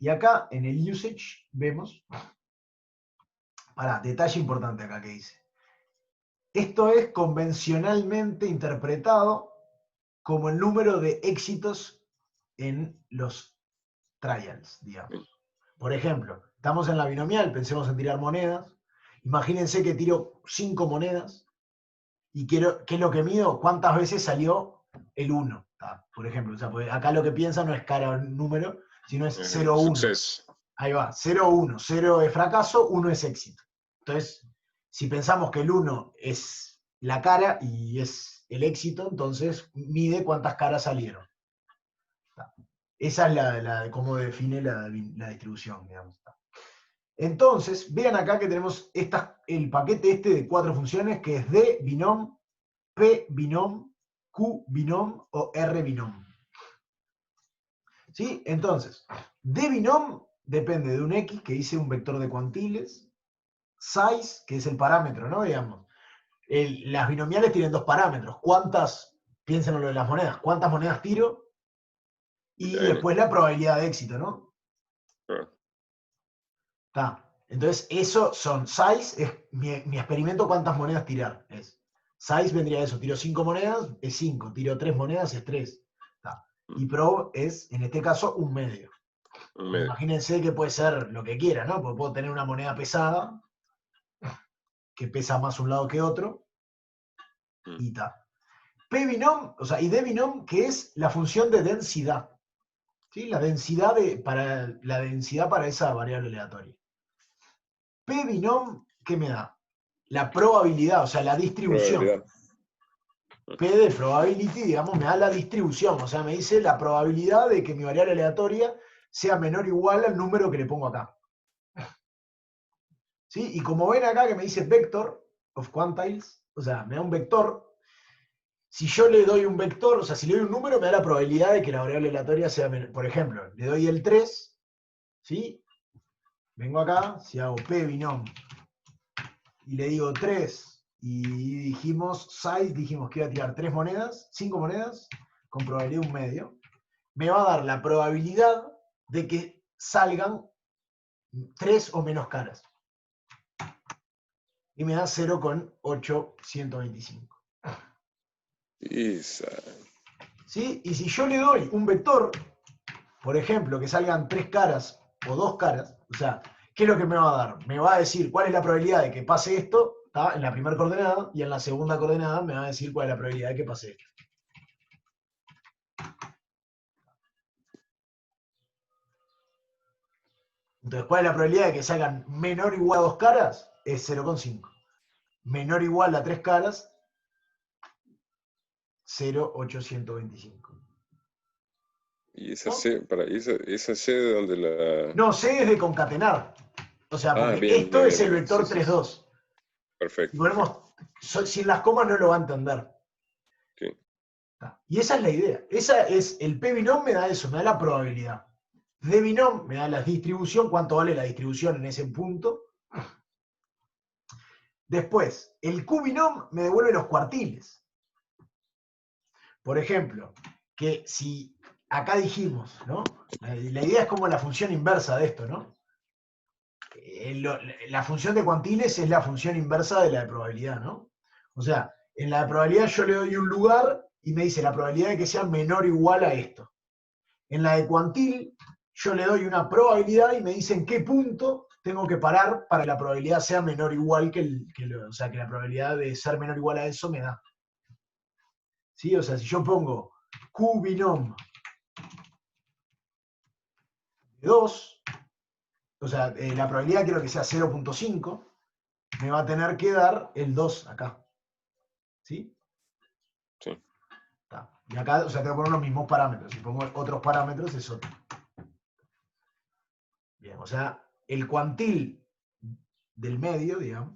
Y acá en el usage vemos, detalle importante acá que dice. Esto es convencionalmente interpretado como el número de éxitos en los trials, digamos. Por ejemplo, estamos en la binomial, pensemos en tirar monedas. Imagínense que tiro 5 monedas y quiero, ¿qué es lo que mido? ¿Cuántas veces salió el 1? Por ejemplo, o sea, pues acá lo que piensa no es cara número, sino es 0, 1. Suceso. Ahí va, 0, 1. 0 es fracaso, 1 es éxito. Entonces, si pensamos que el 1 es la cara y es el éxito, entonces mide cuántas caras salieron. Esa es cómo define la distribución, digamos. Entonces, vean acá que tenemos el paquete de 4 funciones, que es D binom, P binom, Q binom o R binom. ¿Sí? Entonces, D binom depende de un X, que dice un vector de cuantiles, size, que es el parámetro, ¿no? Digamos. Las binomiales tienen dos parámetros. Piensen en lo de las monedas, ¿cuántas monedas tiro? Y después la probabilidad de éxito, ¿no? Entonces, eso son size, es mi experimento, cuántas monedas tirar. Size vendría a eso, tiro 5 monedas, es 5, tiro 3 monedas, es 3. Y prob es, en este caso, un medio. Imagínense que puede ser lo que quiera, ¿no? Porque puedo tener una moneda pesada, que pesa más un lado que otro, y P binom, o sea, y D binom, que es la función de densidad. ¿Sí? La densidad para esa variable aleatoria. P binom, ¿qué me da? La probabilidad, o sea, la distribución. P de probability, digamos, me da la distribución, o sea, me dice la probabilidad de que mi variable aleatoria sea menor o igual al número que le pongo acá. ¿Sí? Y como ven acá que me dice vector of quantiles, o sea, me da un vector. Si yo le doy un vector, o sea, si le doy un número, me da la probabilidad de que la variable aleatoria sea menor. Por ejemplo, le doy el 3, ¿sí? Vengo acá, si hago P binom y le digo 3, y dijimos que iba a tirar 3 monedas, 5 monedas, con probabilidad de un medio, me va a dar la probabilidad de que salgan 3 o menos caras. Y me da 0,8125. ¿Sí? Y si yo le doy un vector, por ejemplo, que salgan 3 caras o 2 caras, o sea, ¿qué es lo que me va a dar? Me va a decir cuál es la probabilidad de que pase esto, en la primera coordenada, y en la segunda coordenada me va a decir cuál es la probabilidad de que pase esto. Entonces, ¿cuál es la probabilidad de que salgan menor o igual a 2 caras? Es 0,5. Menor o igual a 3 caras 0,8125. Y esa ¿No? C, esa C de donde la... No, C es de concatenar. O sea, Ah, porque bien, esto bien, es bien, el bien. Sí, vector sí, sí. 3,2. Si Perfecto, perfecto. ponemos, sin las comas no lo va a entender. Sí, Y esa es la idea. Esa es, el P binom me da eso, me da la probabilidad. D binom me da la distribución, cuánto vale la distribución en ese punto. Después, el Q binom me devuelve los cuartiles. Por ejemplo, que si acá dijimos, ¿no? La idea es como la función inversa de esto, ¿no? La función de cuantiles es la función inversa de la de probabilidad, ¿no? O sea, en la de probabilidad yo le doy un lugar y me dice la probabilidad de que sea menor o igual a esto. En la de cuantil yo le doy una probabilidad y me dice en qué punto tengo que parar para que la probabilidad sea menor o igual o sea, que la probabilidad de ser menor o igual a eso me da. ¿Sí? O sea, si yo pongo Q binom de 2, o sea, la probabilidad quiero que sea 0,5, me va a tener que dar el 2 acá. ¿Sí? sí. Está. Y acá, o sea, tengo que poner los mismos parámetros. Si pongo otros parámetros, es otro. Bien, o sea, el cuantil del medio, digamos,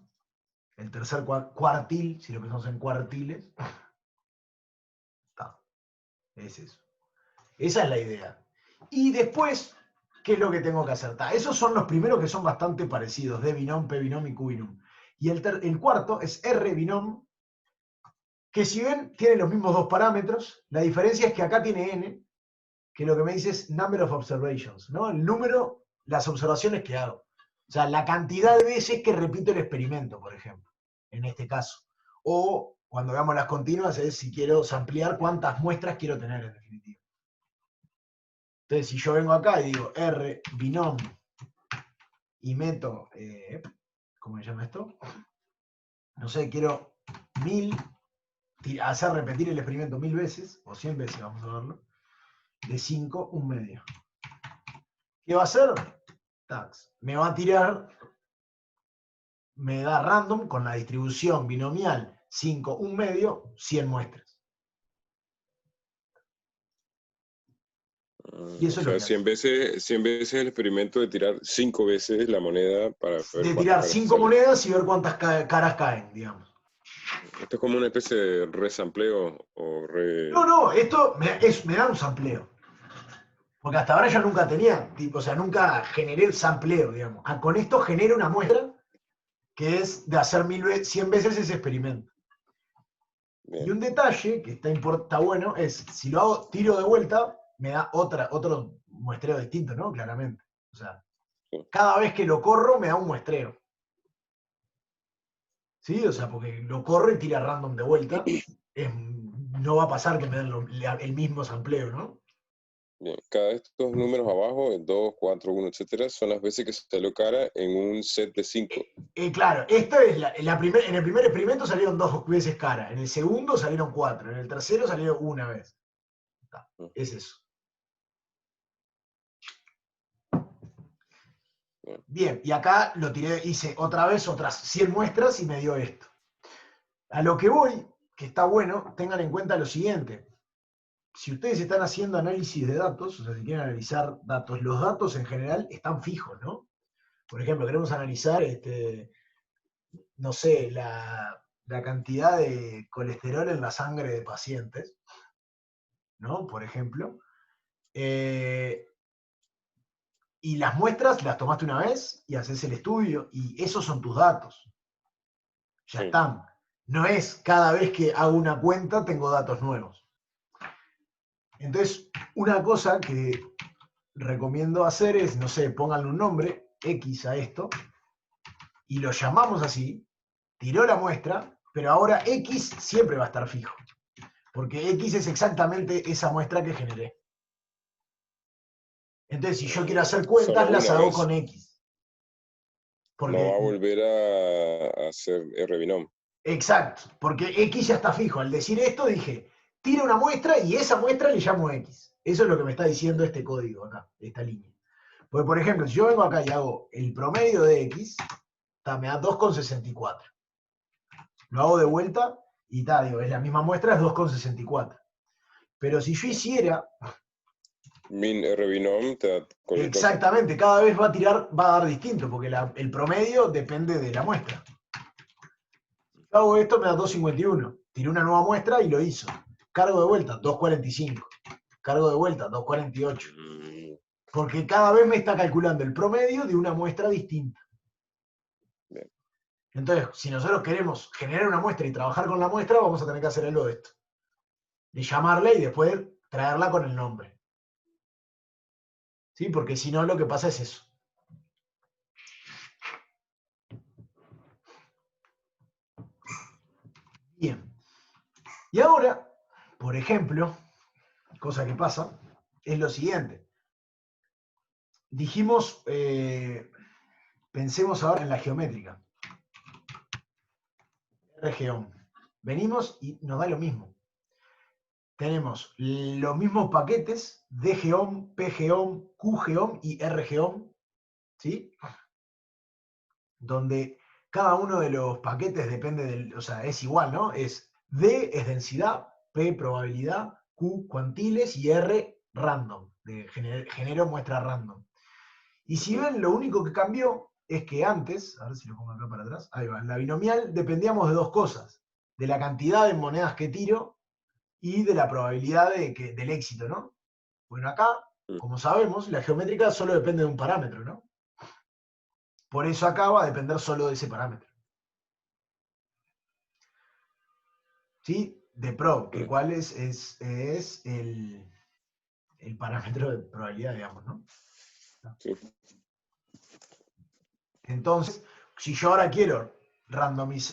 el tercer cuartil, si lo pensamos en cuartiles, está. Es eso. Esa es la idea. Y después, ¿qué es lo que tengo que hacer? Esos son los primeros que son bastante parecidos, D binom, P binom y Q binom. Y el cuarto es R binom, que si ven, tiene los mismos dos parámetros. La diferencia es que acá tiene N, que lo que me dice es number of observations, ¿no? El número, las observaciones que hago. O sea, la cantidad de veces que repito el experimento, por ejemplo, en este caso. O cuando hagamos las continuas es si quiero ampliar cuántas muestras quiero tener en definitiva. Entonces, si yo vengo acá y digo R binom y meto, ¿cómo se llama esto? No sé, quiero 1000, hacer repetir el experimento 1000 veces, o 100 veces, vamos a verlo, de 5, un medio. ¿Qué va a hacer? Tax. Me va a tirar, me da random con la distribución binomial 5, un medio, 100 muestras. Y eso O es lo sea, que hace. 100 veces el experimento de tirar 5 veces la moneda para ver De cuántas tirar caras 5 salen. monedas y ver cuántas caras caen, digamos. Esto es como una especie de resampleo o No, no, esto me da un sampleo. Porque hasta ahora yo nunca tenía, tipo, o sea, nunca generé el sampleo, digamos. Con esto genero una muestra que es de hacer 100 veces ese experimento. Y Bien, un detalle que está bueno es, si lo hago tiro de vuelta, me da otro muestreo distinto, ¿no? Claramente. O sea, sí. cada vez que lo corro me da un muestreo. ¿Sí? O sea, porque lo corro y tira random de vuelta. No va a pasar que me den el mismo sampleo, ¿no? Bien, cada de estos números abajo, el 2, 4, 1, etcétera, son las veces que salió cara en un set de 5. Claro, esta es en el primer experimento salieron 2 veces cara, en el segundo salieron 4, en el tercero salieron una vez. Es eso. Bien, Bien, y acá lo tiré, hice otra vez otras 100 muestras y me dio esto. A lo que voy, que está bueno, tengan en cuenta lo siguiente. Si ustedes están haciendo análisis de datos, o sea, si quieren analizar datos, los datos en general están fijos, ¿no? Por ejemplo, queremos analizar, no sé, la cantidad de colesterol en la sangre de pacientes, ¿no? Por ejemplo. Y las muestras las tomaste una vez y haces el estudio y esos son tus datos. Ya sí. están. No es cada vez que hago una cuenta tengo datos nuevos. Entonces, una cosa que recomiendo hacer es, no sé, pónganle un nombre, X a esto, y lo llamamos así, tiró la muestra, pero ahora X siempre va a estar fijo. Porque X es exactamente esa muestra que generé. Entonces, si yo quiero hacer Solo cuentas, las una hago vez. con X. No va a Porque volver a hacer R binom. exacto, porque X ya está fijo. Al decir esto dije, tira una muestra y esa muestra le llamo X. Eso es lo que me está diciendo este código acá, esta línea. Porque, por ejemplo, si yo vengo acá y hago el promedio de X, me da 2,64. Lo hago de vuelta y tal, digo, es la misma muestra, es 2,64. Pero si yo hiciera... Min R binom te da cualquier cosa. Exactamente, cada vez va a dar distinto, porque el promedio depende de la muestra. Si hago esto me da 2,51. Tiré una nueva muestra y lo hizo. Cargo de vuelta, 2,45. Cargo de vuelta, 2,48. Porque cada vez me está calculando el promedio de una muestra distinta. Bien. Entonces, si nosotros queremos generar una muestra y trabajar con la muestra, vamos a tener que hacer algo de esto. De llamarla y después traerla con el nombre. ¿Sí? Porque si no, lo que pasa es eso. Bien. Y ahora, por ejemplo, cosa que pasa, es lo siguiente. Dijimos, pensemos ahora en la geométrica. RGOM. Venimos y nos da lo mismo. Tenemos los mismos paquetes, DGOM, PGOM, QGOM y RGOM, ¿sí? Donde cada uno de los paquetes depende del, o sea, es igual, ¿no? Es D es densidad, P probabilidad, Q cuantiles y R random, de genero muestra random. Y si ven, lo único que cambió es que antes, a ver si lo pongo acá para atrás, ahí va, en la binomial dependíamos de dos cosas, de la cantidad de monedas que tiro y de la probabilidad del éxito, ¿no? Bueno, acá, como sabemos, la geométrica solo depende de un parámetro, ¿no? Por eso acá va a depender solo de ese parámetro. ¿Sí? De prob, que cuál es el parámetro de probabilidad, digamos, ¿no? Sí. Entonces, si yo ahora quiero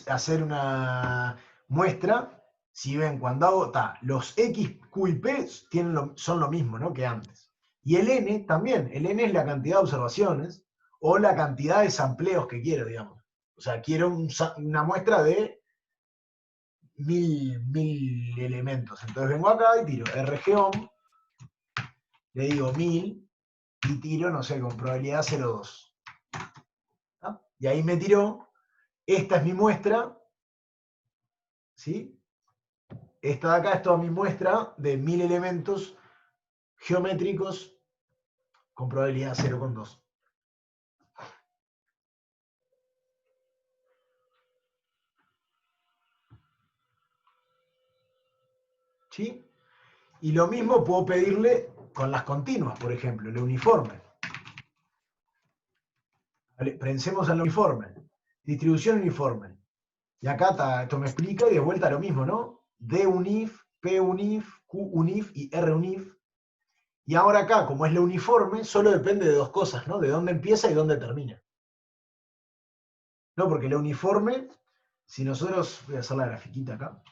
hacer una muestra, si ven, cuando hago, los X, Q y P son lo mismo, ¿no? Que antes. Y el N también, el N es la cantidad de observaciones o la cantidad de sampleos que quiero, digamos. O sea, quiero una muestra de 1000 elementos. Entonces vengo acá y tiro RGOM, le digo 1000 y tiro, no sé, con probabilidad 0,2. ¿Ah? Y ahí me tiró, esta es mi muestra, ¿sí? Esta de acá es toda mi muestra de 1000 elementos geométricos con probabilidad 0,2. ¿Sí? Y lo mismo puedo pedirle con las continuas, por ejemplo, el uniforme. Pensemos en el uniforme. Distribución uniforme. Y acá esto me explica y de vuelta lo mismo, ¿no? D unif, P unif, Q unif y R unif. Y ahora acá, como es la uniforme, solo depende de dos cosas, ¿no? De dónde empieza y dónde termina. No, porque la uniforme, si nosotros, voy a hacer la grafiquita acá.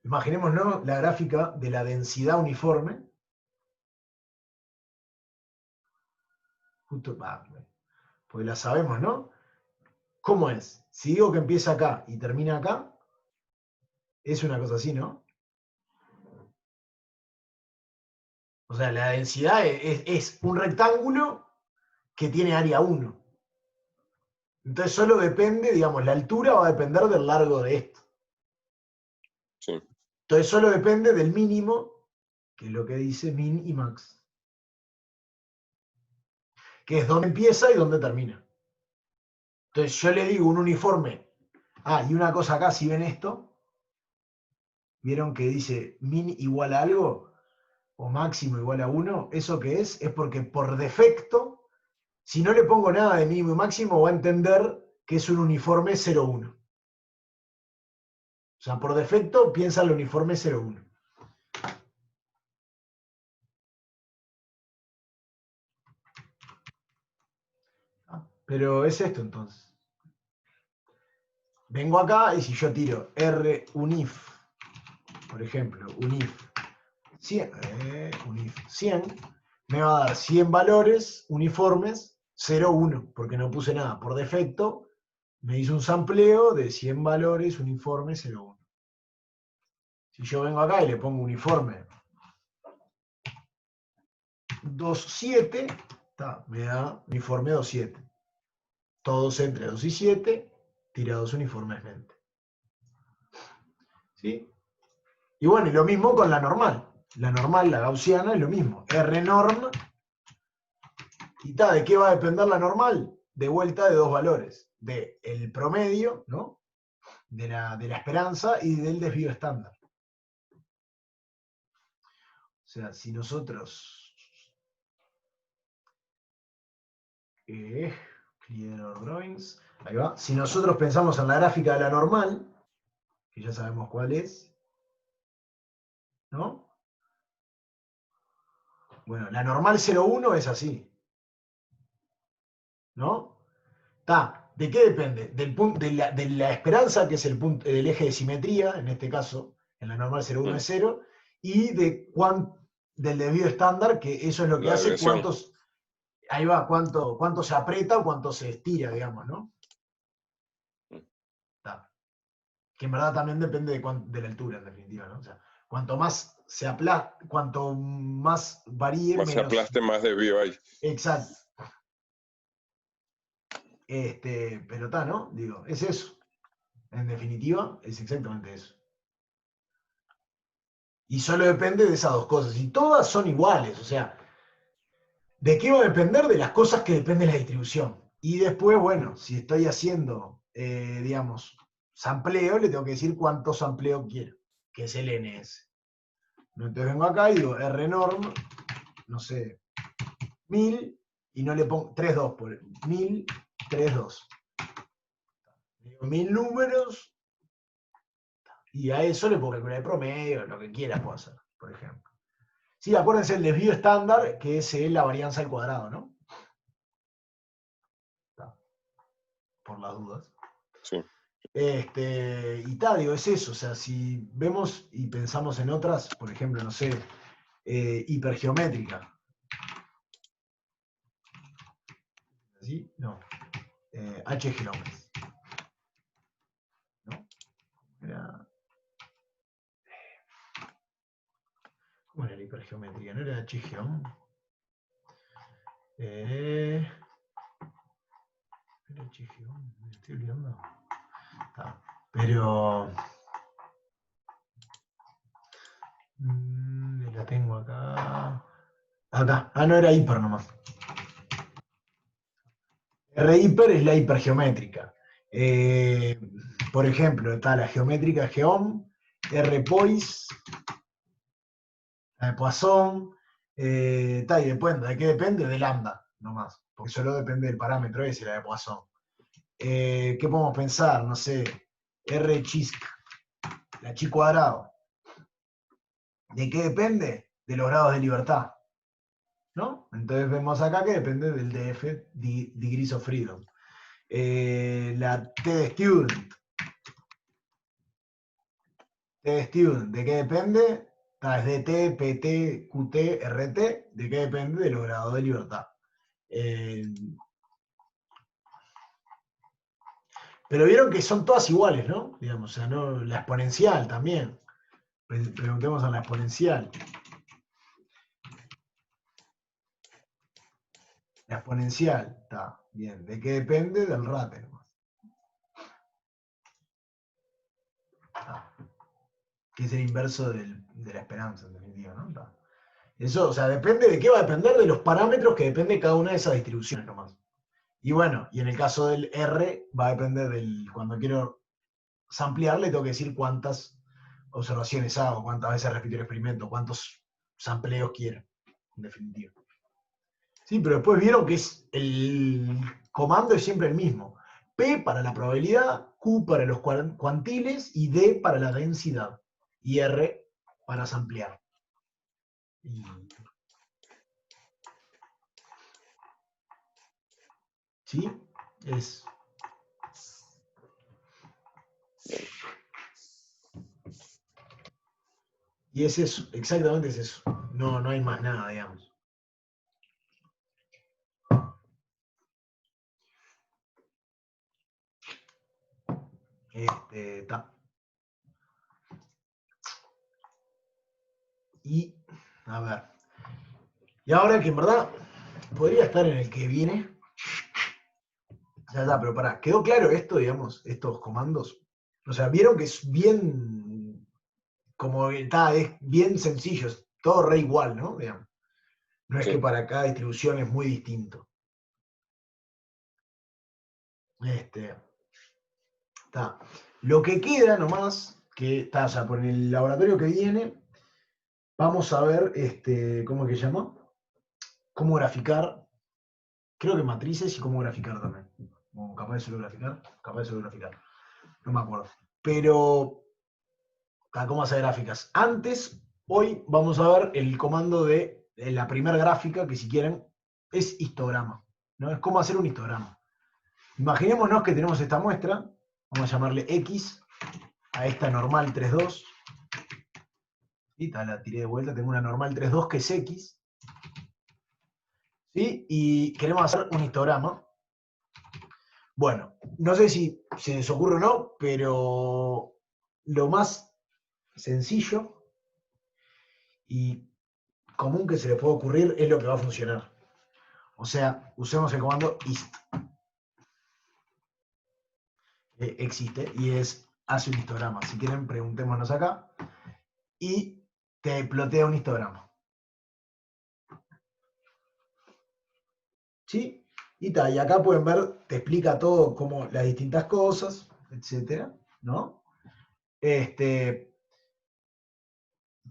Imaginemos, ¿no? La gráfica de la densidad uniforme. Justo, pues la sabemos, ¿no? ¿Cómo es? Si digo que empieza acá y termina acá, es una cosa así, ¿no? O sea, la densidad es un rectángulo que tiene área 1. Entonces solo depende, digamos, la altura va a depender del largo de esto. Sí. Entonces solo depende del mínimo, que es lo que dice min y max. Que es dónde empieza y dónde termina. Entonces yo le digo un uniforme. Y una cosa acá, si ven esto, ¿vieron que dice min igual a algo? O máximo igual a 1, ¿eso qué es? Es porque por defecto, si no le pongo nada de mínimo y máximo, va a entender que es un uniforme 0,1. O sea, por defecto piensa el uniforme 0,1. Pero es esto entonces. Vengo acá y si yo tiro R unif, por ejemplo, unif 100, unif 100, me va a dar 100 valores uniformes 0,1, porque no puse nada. Por defecto, me hizo un sampleo de 100 valores uniformes 0,1. Si yo vengo acá y le pongo uniforme 2,7, me da uniforme 2,7. Todos entre 2 y 7, tirados uniformemente. ¿Sí? Y bueno, y lo mismo con la normal. La normal, la gaussiana, es lo mismo. R norm. ¿Y de qué va a depender la normal? De vuelta de dos valores. Del promedio, ¿no? De la esperanza y del desvío estándar. O sea, si nosotros... clear our drawings. Ahí va. Si nosotros pensamos en la gráfica de la normal, que ya sabemos cuál es, ¿no? Bueno, la normal 0,1 es así, ¿no? ¿De qué depende? De la esperanza, que es el eje de simetría, en este caso, en la normal 0,1 es 0, y del desvío estándar, que eso es lo que La hace desviación. ahí va, cuánto se aprieta o cuánto se estira, digamos, ¿no? Que en verdad también depende de la altura, en definitiva, ¿no? O sea, cuanto más cuanto más varíe, Más se menos. aplaste, más desvío hay. Exacto. Pero ¿no? Digo, es eso. En definitiva, es exactamente eso. Y solo depende de esas dos cosas. Y todas son iguales. O sea, ¿de qué va a depender? De las cosas que depende de la distribución. Y después, bueno, si estoy haciendo, digamos, sampleo, le tengo que decir cuánto sampleo quiero, que es el NS. Entonces vengo acá y digo Rnorm, no sé, 1000, y no le pongo 3,2 por 1000, 3,2. Digo 1000 números, y a eso le puedo calcular el promedio, lo que quiera puedo hacer, por ejemplo. Sí, acuérdense el desvío estándar, que es la varianza al cuadrado, ¿no? Por las dudas. Sí. Digo, es eso, o sea, si vemos y pensamos en otras, por ejemplo, no sé, hipergeométrica. ¿Sí? No. H-geomes. ¿No? ¿Cómo era la hipergeométrica? ¿No era H-geom? ¿Era H-geom? ¿Me estoy olvidando? Pero... la tengo acá. Acá. No era hiper nomás. R-hiper es la hipergeométrica. Por ejemplo, está la geométrica geom, R-poise, la de Poisson, y después, ¿de qué depende? De lambda, nomás, porque solo depende del parámetro ese, la de Poisson. ¿Qué podemos pensar? No sé, R-chisk, la chi cuadrado. ¿De qué depende? De los grados de libertad, ¿no? Entonces vemos acá que depende del DF, degrees of freedom. La T de student. T de student, ¿de qué depende? Es DT, PT, QT, RT, ¿de qué depende? De los grados de libertad. Pero vieron que son todas iguales, ¿no? Digamos, o sea, no, la exponencial también. Preguntemos a la exponencial. La exponencial, está bien. ¿De qué depende? Del rate nomás. Que es el inverso de la esperanza, en definitiva, ¿no? Está. Eso, o sea, depende de qué va a depender de los parámetros que depende cada una de esas distribuciones nomás. Y bueno, y en el caso del R, va a depender cuando quiero samplear, le tengo que decir cuántas observaciones hago, cuántas veces repito el experimento, cuántos sampleos quiero, en definitiva. Sí, pero después vieron que el comando es siempre el mismo. P para la probabilidad, Q para los cuantiles y D para la densidad. Y R para samplear. ¿Sí? Y es eso, exactamente es eso. No hay más nada, digamos. Está. Y, a ver. Y ahora que en verdad podría estar en el que viene, Ya está, pero pará, ¿quedó claro esto, digamos, estos comandos? O sea, vieron que es bien, como está, es bien sencillo, es todo re igual, ¿no? Digamos. No es que Sí, para cada distribución es muy distinto. Está. Lo que queda nomás, que está, o sea, por el laboratorio que viene, vamos a ver, ¿cómo es que se llama? Cómo graficar, creo que matrices y cómo graficar también. O capaz de solo graficar, capaz de solo graficar. No me acuerdo. Pero, ¿cómo hacer gráficas? Antes, hoy vamos a ver el comando de la primera gráfica, que si quieren, es histograma. ¿No? Es cómo hacer un histograma. Imaginémonos que tenemos esta muestra, vamos a llamarle X, a esta normal 3.2. ¿Sí? La tiré de vuelta, tengo una normal 3.2 que es X. ¿Sí? Y queremos hacer un histograma. Bueno, no sé si se les ocurre o no, pero lo más sencillo y común que se le puede ocurrir es lo que va a funcionar. O sea, usemos el comando ist. Existe y hace un histograma. Si quieren, preguntémonos acá. Y te plotea un histograma. ¿Sí? Y acá pueden ver, te explica todo, como las distintas cosas, etcétera, ¿no? Pero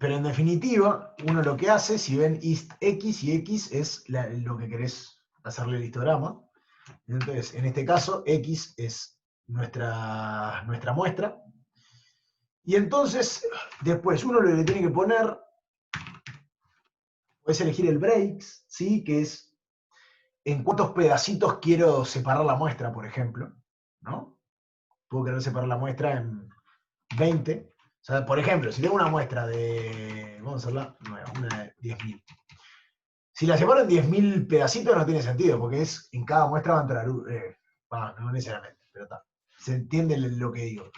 en definitiva, uno lo que hace, si ven ist x y x es lo que querés hacerle el histograma. Entonces, en este caso, x es nuestra muestra. Y entonces, después uno lo que le tiene que poner, puedes elegir el breaks, ¿sí? Que es en cuántos pedacitos quiero separar la muestra, por ejemplo, ¿no? Puedo querer separar la muestra en 20. O sea, por ejemplo, si tengo una muestra de, vamos a hacerla nueva, una de 10.000. Si la separo en 10.000 pedacitos no tiene sentido, porque en cada muestra va a entrar, no necesariamente, pero está. Se entiende lo que digo.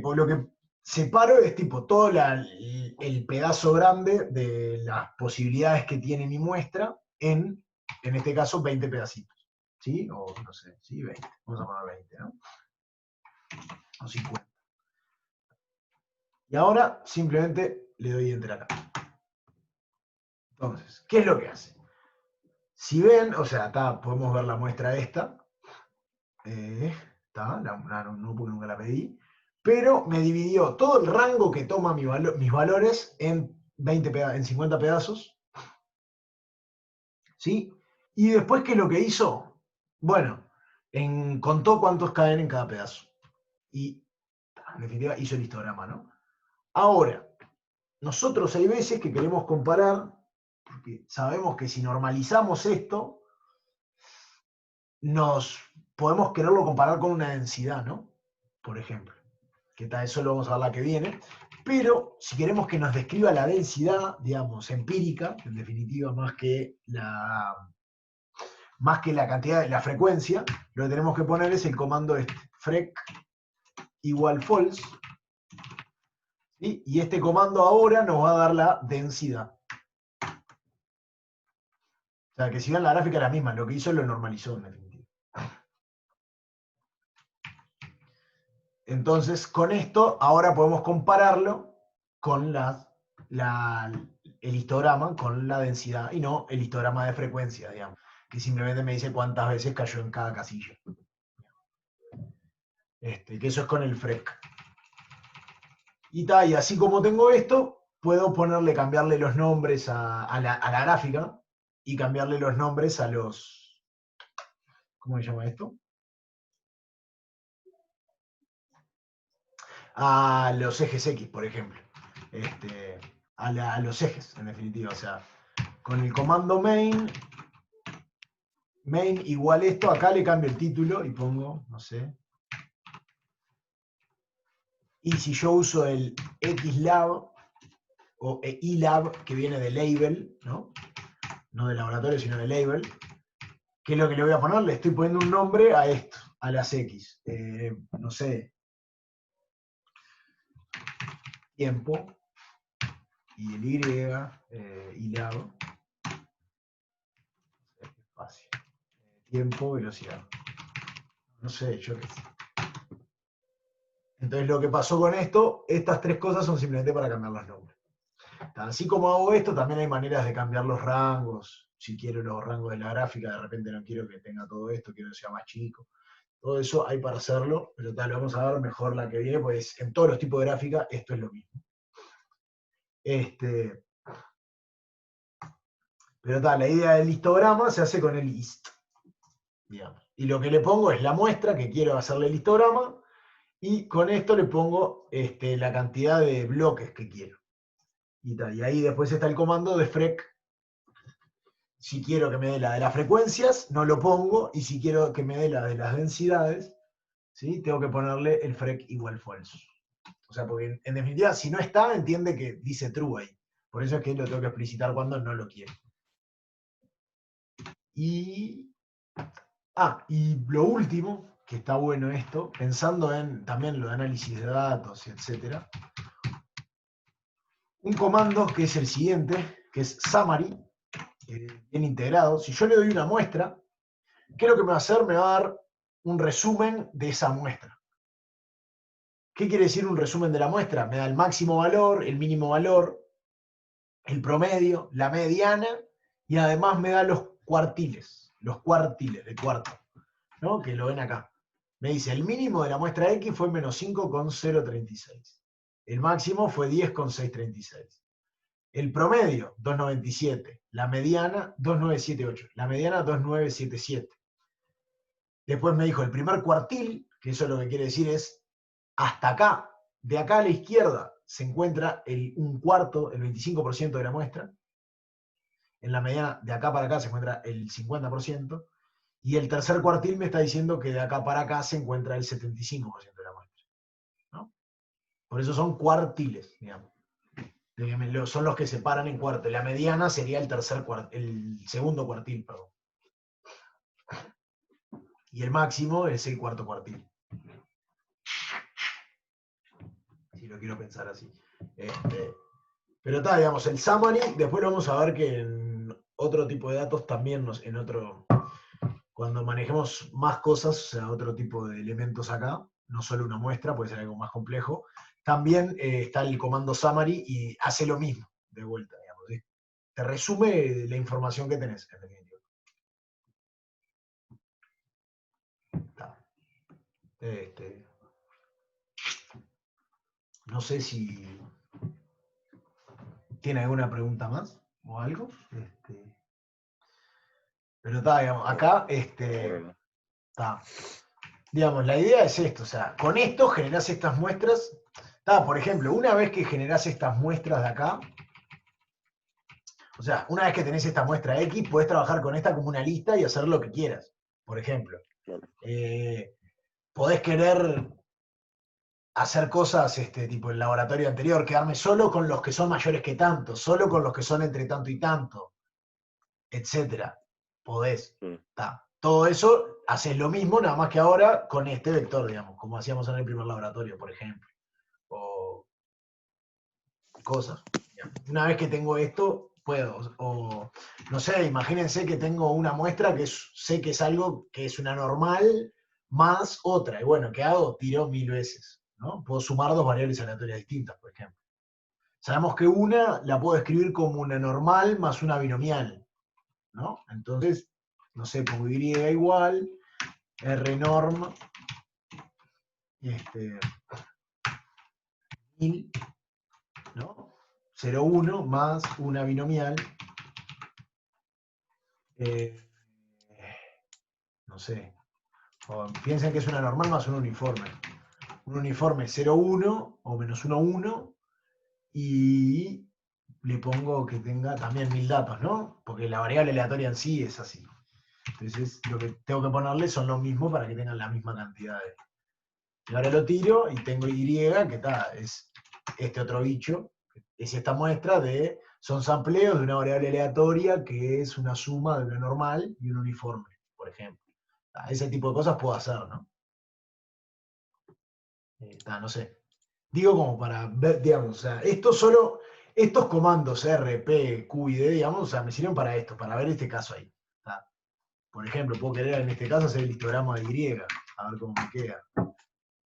Por lo que separo es tipo todo el pedazo grande de las posibilidades que tiene mi muestra en este caso, 20 pedacitos. ¿Sí? O no sé, sí, 20. Vamos a poner 20, ¿no? O 50. Y ahora simplemente le doy enter acá. Entonces, ¿qué es lo que hace? Si ven, o sea, podemos ver la muestra esta. No porque nunca la pedí. Pero me dividió todo el rango que toma mis valores en 50 pedazos. ¿Sí? Y después, ¿qué es lo que hizo? Bueno, contó cuántos caen en cada pedazo. Y, en definitiva, hizo el histograma, ¿no? Ahora, nosotros hay veces que queremos comparar, porque sabemos que si normalizamos esto, nos podemos quererlo comparar con una densidad, ¿no? Por ejemplo. Eso lo vamos a ver la que viene. Pero si queremos que nos describa la densidad, digamos, empírica, en definitiva, más que la cantidad de la frecuencia, lo que tenemos que poner es el comando frec igual false. ¿Sí? Y este comando ahora nos va a dar la densidad. O sea, que si ven la gráfica es la misma, lo que hizo lo normalizó en definitiva. Entonces, con esto, ahora podemos compararlo con el histograma, con la densidad, y no el histograma de frecuencia, digamos, que simplemente me dice cuántas veces cayó en cada casilla. Que eso es con el frec. Y así como tengo esto, puedo cambiarle los nombres a la gráfica y cambiarle los nombres a los, ¿cómo se llama esto? A los ejes X, por ejemplo. A los ejes, en definitiva. O sea, con el comando main igual esto, acá le cambio el título y pongo, no sé. Y si yo uso el xlab o ilab, que viene de label, ¿no? No de laboratorio, sino de label, ¿qué es lo que le voy a poner? Le estoy poniendo un nombre a esto, a las X. No sé. Tiempo. Y el Y, ilab. Espacio. tiempo, velocidad. No sé, yo qué sé. Entonces lo que pasó con esto, estas tres cosas son simplemente para cambiar los nombres. Así como hago esto, también hay maneras de cambiar los rangos. Si quiero los rangos de la gráfica, de repente no quiero que tenga todo esto, quiero que sea más chico. Todo eso hay para hacerlo, pero tal, lo vamos a ver mejor la que viene, pues en todos los tipos de gráfica esto es lo mismo. Pero tal, la idea del histograma se hace con el hist, digamos. Y lo que le pongo es la muestra que quiero hacerle el histograma, y con esto le pongo la cantidad de bloques que quiero. Y ahí después está el comando de frec. Si quiero que me dé la de las frecuencias, no lo pongo, y si quiero que me dé la de las densidades, ¿sí? Tengo que ponerle el frec igual false. O sea, porque en definitiva, si no está, entiende que dice true ahí. Por eso es que lo tengo que explicitar cuando no lo quiero. Y lo último, que está bueno esto, pensando en también lo de análisis de datos, etc. Un comando que es el siguiente, que es summary, bien integrado. Si yo le doy una muestra, ¿qué es lo que me va a hacer? Me va a dar un resumen de esa muestra. ¿Qué quiere decir un resumen de la muestra? Me da el máximo valor, el mínimo valor, el promedio, la mediana, y además me da los cuartiles de cuarto, ¿no? Que lo ven acá. Me dice, el mínimo de la muestra X fue menos 5,036. El máximo fue 10,636. El promedio, 297. La mediana, 2978. La mediana, 2977. Después me dijo el primer cuartil, que eso lo que quiere decir es hasta acá. De acá a la izquierda se encuentra un cuarto, el 25% de la muestra. En la mediana, de acá para acá se encuentra el 50%. Y el tercer cuartil me está diciendo que de acá para acá se encuentra el 75% de la muestra, ¿no? Por eso son cuartiles, digamos. Son los que se paran en cuarto. La mediana sería el segundo cuartil, perdón. Y el máximo es el cuarto cuartil. Si lo quiero pensar así. Pero está, digamos, el summary, después lo vamos a ver que en otro tipo de datos también, cuando manejemos más cosas, o sea, otro tipo de elementos acá, no solo una muestra, puede ser algo más complejo, también está el comando summary y hace lo mismo, de vuelta, digamos. ¿Sí? Te resume la información que tenés, en definitiva. No sé si tiene alguna pregunta más o algo. Pero está, digamos, acá, está. Digamos, la idea es esto, o sea, con esto generás estas muestras. Por ejemplo, una vez que generás estas muestras de acá, o sea, una vez que tenés esta muestra X, podés trabajar con esta como una lista y hacer lo que quieras. Por ejemplo, podés querer hacer cosas tipo el laboratorio anterior, quedarme solo con los que son mayores que tanto, solo con los que son entre tanto y tanto, etcétera. Podés. Todo eso haces lo mismo, nada más que ahora con este vector, digamos, como hacíamos en el primer laboratorio, por ejemplo. O cosas. Una vez que tengo esto, puedo. O, no sé, imagínense que tengo una muestra que sé que es algo que es una normal más otra. Y bueno, ¿qué hago? Tiro 1000 veces. ¿No? Puedo sumar dos variables aleatorias distintas, por ejemplo. Sabemos que una la puedo escribir como una normal más una binomial, ¿no? Entonces, no sé, pongo y igual, rnorm, 1000, ¿no? 0,1 más una binomial, no sé, piensen que es una normal más un uniforme. Un uniforme 0,1 o menos 1,1 y le pongo que tenga también 1000 datos, ¿no? Porque la variable aleatoria en sí es así. Entonces, lo que tengo que ponerle son los mismos para que tengan la misma cantidad de... Y ahora lo tiro y tengo Y, que está, es este otro bicho, es esta muestra de... Son sampleos de una variable aleatoria que es una suma de una normal y un uniforme, por ejemplo. Ese tipo de cosas puedo hacer, ¿no? No sé. Digo como para ver, digamos, o sea, estos comandos R, P, Q y D, digamos, o sea, me sirven para esto, para ver este caso ahí. Por ejemplo, puedo querer en este caso hacer el histograma de Y, a ver cómo me queda.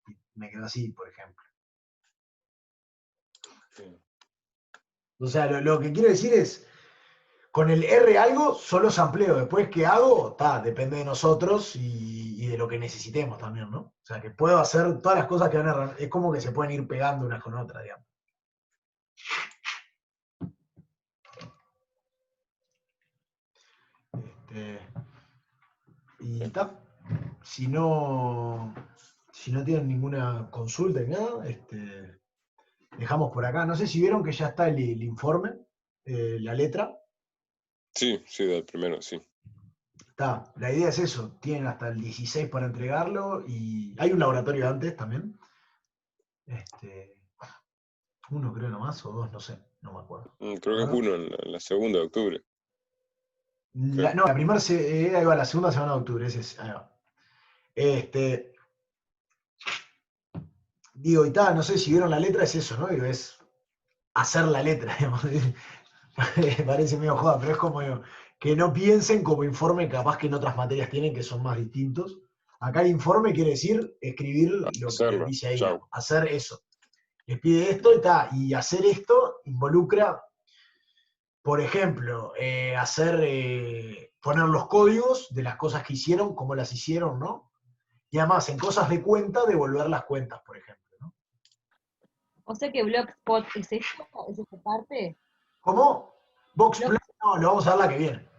Y me quedó así, por ejemplo. O sea, lo que quiero decir es, con el R algo, solo sampleo. Después, ¿qué hago? Depende de nosotros y de lo que necesitemos también, ¿no? O sea, que puedo hacer todas las cosas que van a... Es como que se pueden ir pegando unas con otras, digamos. Y está. Si no tienen ninguna consulta ni nada, dejamos por acá. No sé si vieron que ya está el informe, la letra. Sí, del primero, sí. Está. La idea es eso. Tienen hasta el 16 para entregarlo y hay un laboratorio antes también. Uno creo nomás o dos, no sé, no me acuerdo. Creo que es uno en la 2 de octubre. No, la primera, ahí va, la segunda semana de octubre, ahí va. Digo, y tal, no sé si vieron la letra, es eso, ¿no? Digo, es hacer la letra, digamos. Parece medio joda, pero es como digo, que no piensen como informe, capaz que en otras materias tienen que son más distintos. Acá el informe quiere decir escribir lo que Hacerlo, dice ahí, chau. hacer eso. Les pide esto y hacer esto involucra, por ejemplo, poner los códigos de las cosas que hicieron, cómo las hicieron, ¿no? Y además, en cosas de cuenta, devolver las cuentas, por ejemplo, ¿no? O sea que Blogspot es esto, es esta parte. ¿Cómo? Boxplay, no, lo vamos a ver la que viene.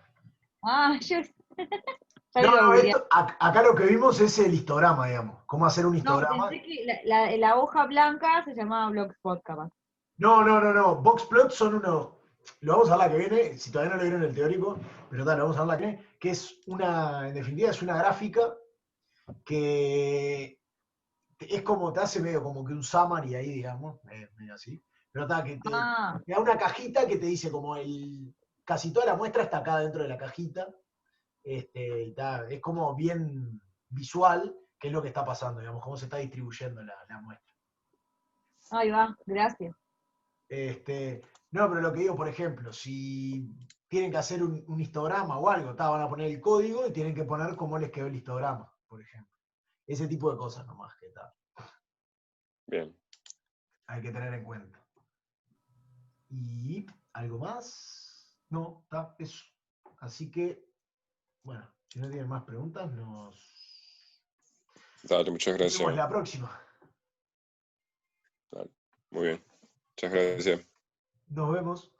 Yo ya No, lo iba a no, googlear. acá lo que vimos es el histograma, digamos. Cómo hacer un No, histograma. pensé que la hoja blanca se llamaba Blogspot, capaz. No. Boxplot son unos. Lo vamos a ver la que viene, si todavía no lo vieron en el teórico, pero tal, lo vamos a ver la que viene, que es una, en definitiva, es una gráfica que es como, te hace medio como que un summary ahí, digamos, medio así. Pero está, que te da una cajita que te dice como casi toda la muestra está acá dentro de la cajita. Es como bien visual qué es lo que está pasando, digamos, cómo se está distribuyendo la muestra. Ahí va, gracias. No, pero lo que digo, por ejemplo, si tienen que hacer un histograma o algo, van a poner el código y tienen que poner cómo les quedó el histograma, por ejemplo. Ese tipo de cosas nomás que está. Bien. Hay que tener en cuenta. ¿Y algo más? No, está, eso. Así que, bueno, si no tienen más preguntas, Dale, muchas nos vemos gracias. la próxima. Dale. Muy bien. Muchas gracias. Nos vemos.